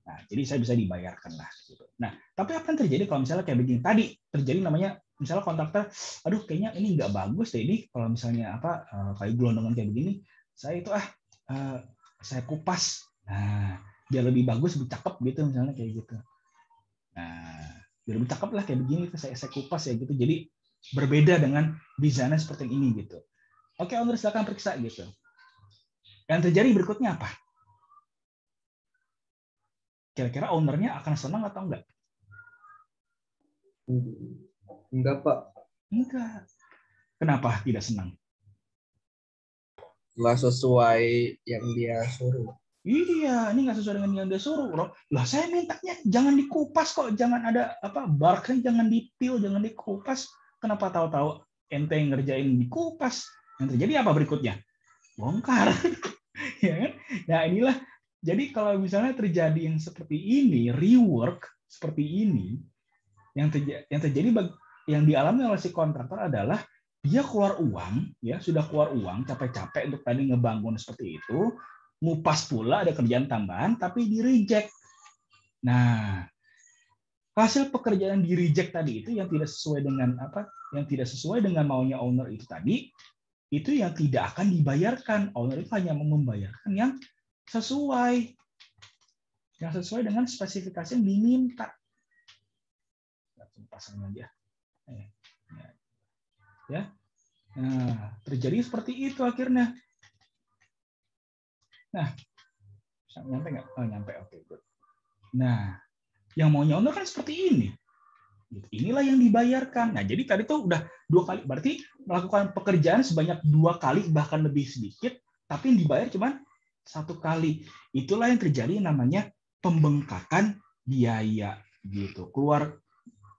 Nah, jadi saya bisa dibayarkan lah. Gitu. Nah, tapi apa yang terjadi kalau misalnya kayak begini? Tadi terjadi namanya, misalnya kontraktor, aduh kayaknya ini nggak bagus deh ini kalau misalnya apa kayak gelondongan kayak begini, saya itu saya kupas, nah biar lebih bagus, lebih cakep gitu misalnya kayak gitu. Nah, biar lebih cakep lah kayak begini, saya kupas ya gitu. Jadi berbeda dengan desainnya seperti ini gitu. Oke, owner silakan periksa gitu. Yang terjadi berikutnya apa? Kira-kira ownernya akan senang atau enggak? Enggak, Pak. Enggak. Kenapa tidak senang? Nggak sesuai yang dia suruh. Iya, ini nggak sesuai dengan yang dia suruh, bro. Lah saya mintanya jangan dikupas kok, jangan ada apa barknya, jangan dipil, jangan dikupas. Kenapa tahu-tahu ente yang ngerjain dikupas? Yang terjadi apa berikutnya? Bongkar. Ya kan? Nah, inilah. Jadi kalau misalnya terjadi yang seperti ini, rework seperti ini, yang terjadi yang dialami oleh si kontraktor adalah dia keluar uang, ya sudah keluar uang capek-capek untuk tadi ngebangun seperti itu, ngupas pula ada kerjaan tambahan tapi di reject. Nah, hasil pekerjaan di reject tadi itu yang tidak sesuai dengan apa, yang tidak sesuai dengan maunya owner itu tadi, itu yang tidak akan dibayarkan. Owner itu hanya membayarkan yang sesuai dengan spesifikasi yang diminta. Pasang aja. Ya. Nah, terjadi seperti itu akhirnya. Nah, nyampe nggak? Oh, nyampe. Oke, good. Nah, yang maunya owner kan seperti ini. Inilah yang dibayarkan. Nah, jadi tadi tuh udah 2 kali. Berarti melakukan pekerjaan sebanyak 2 kali, bahkan lebih sedikit, tapi yang dibayar cuma 1 kali. Itulah yang terjadi namanya pembengkakan biaya. Gitu. Keluar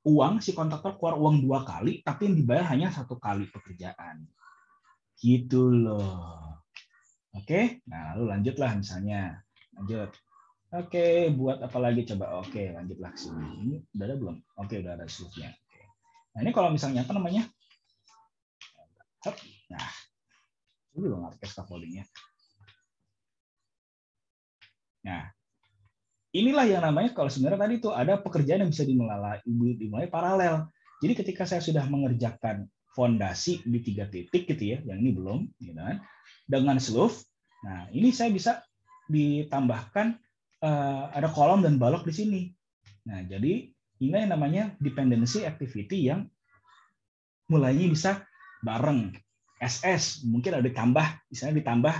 uang, si kontraktor keluar uang 2 kali, tapi yang dibayar hanya 1 kali pekerjaan. Gitu loh. Oke, nah lalu lanjutlah misalnya. Lanjut. Oke, buat apa lagi coba? Oke, lanjutlah ke sini. Ini udah ada belum? Oke, udah ada slide-nya. Nah, ini kalau misalnya apa namanya? Nah, ini juga nggak pakai scaffolding-nya. Nah, inilah yang namanya kalau sebenarnya tadi itu ada pekerjaan yang bisa dimulai paralel. Jadi ketika saya sudah mengerjakan fondasi di 3 titik gitu ya, yang ini belum, gitu kan, dengan sleeve. Nah, ini saya bisa ditambahkan ada kolom dan balok di sini. Nah, jadi ini yang namanya dependency activity yang mulainya bisa bareng. SS mungkin ada ditambah, misalnya ditambah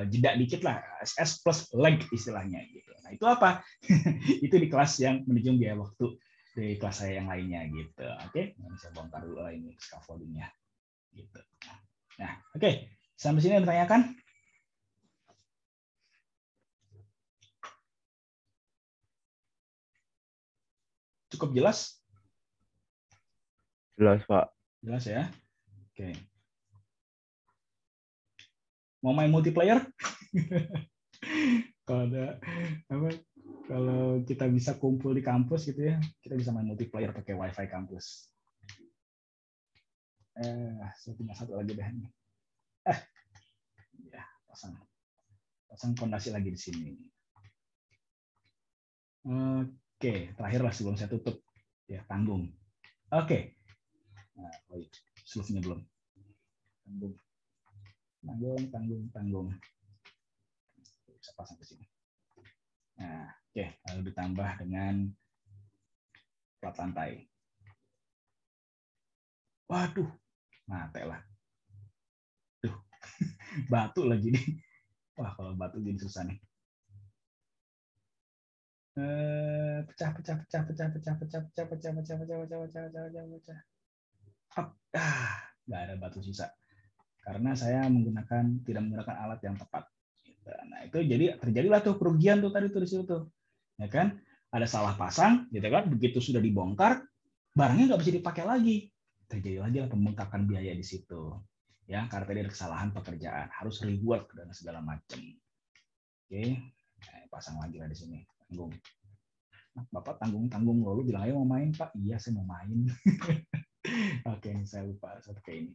jeda dikit lah, SS plus leg istilahnya gitu. Nah, itu apa? Itu di kelas yang menunjang biaya waktu di kelas saya yang lainnya gitu. Oke, nah, saya bongkar dulu ini scaffoldingnya gitu. Nah, oke. Sampai sini ada ditanyakan? Cukup jelas? Jelas, Pak. Jelas ya. Oke. Mau main multiplayer? Kalau ada apa? Kalau kita bisa kumpul di kampus gitu ya, kita bisa main multiplayer pakai WiFi kampus. Saya punya satu lagi deh. Ya, pasang fondasi lagi di sini. Oke, terakhirlah sebelum saya tutup ya, tanggung. Oke. Nah, seluruhnya belum. Tanggung. Bisa pasang ke sini. Nah, oke, lalu ditambah dengan plat lantai. Waduh, mate lah. Tuh, batu lagi nih. Wah, kalau batu gini susah nih. Pecah. Nggak ada batu sisa. Karena saya tidak menggunakan alat yang tepat. Nah, itu jadi terjadilah tuh kerugian tuh tadi tuh di situ tuh. Ya kan? Ada salah pasang, gitu kan? Begitu sudah dibongkar, barangnya nggak bisa dipakai lagi. Terjadi lagi pembengkakan biaya di situ. Ya, karena tadi ada kesalahan pekerjaan, harus rework dan segala macam. Oke, pasang lagi lah di sini. Tanggung. Nah, Bapak tanggung lalu bilang ayo mau main Pak. Iya saya mau main. Oke, saya lupa satu kayak ini.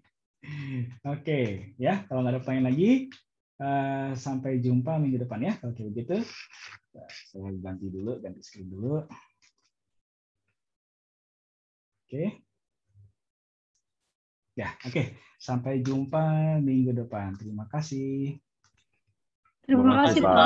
Oke, ya kalau nggak ada pertanyaan lagi, sampai jumpa minggu depan ya. Kalau kayak begitu, saya ganti screen dulu. Oke. Ya, oke. Sampai jumpa minggu depan. Terima kasih. Terima kasih, Pak.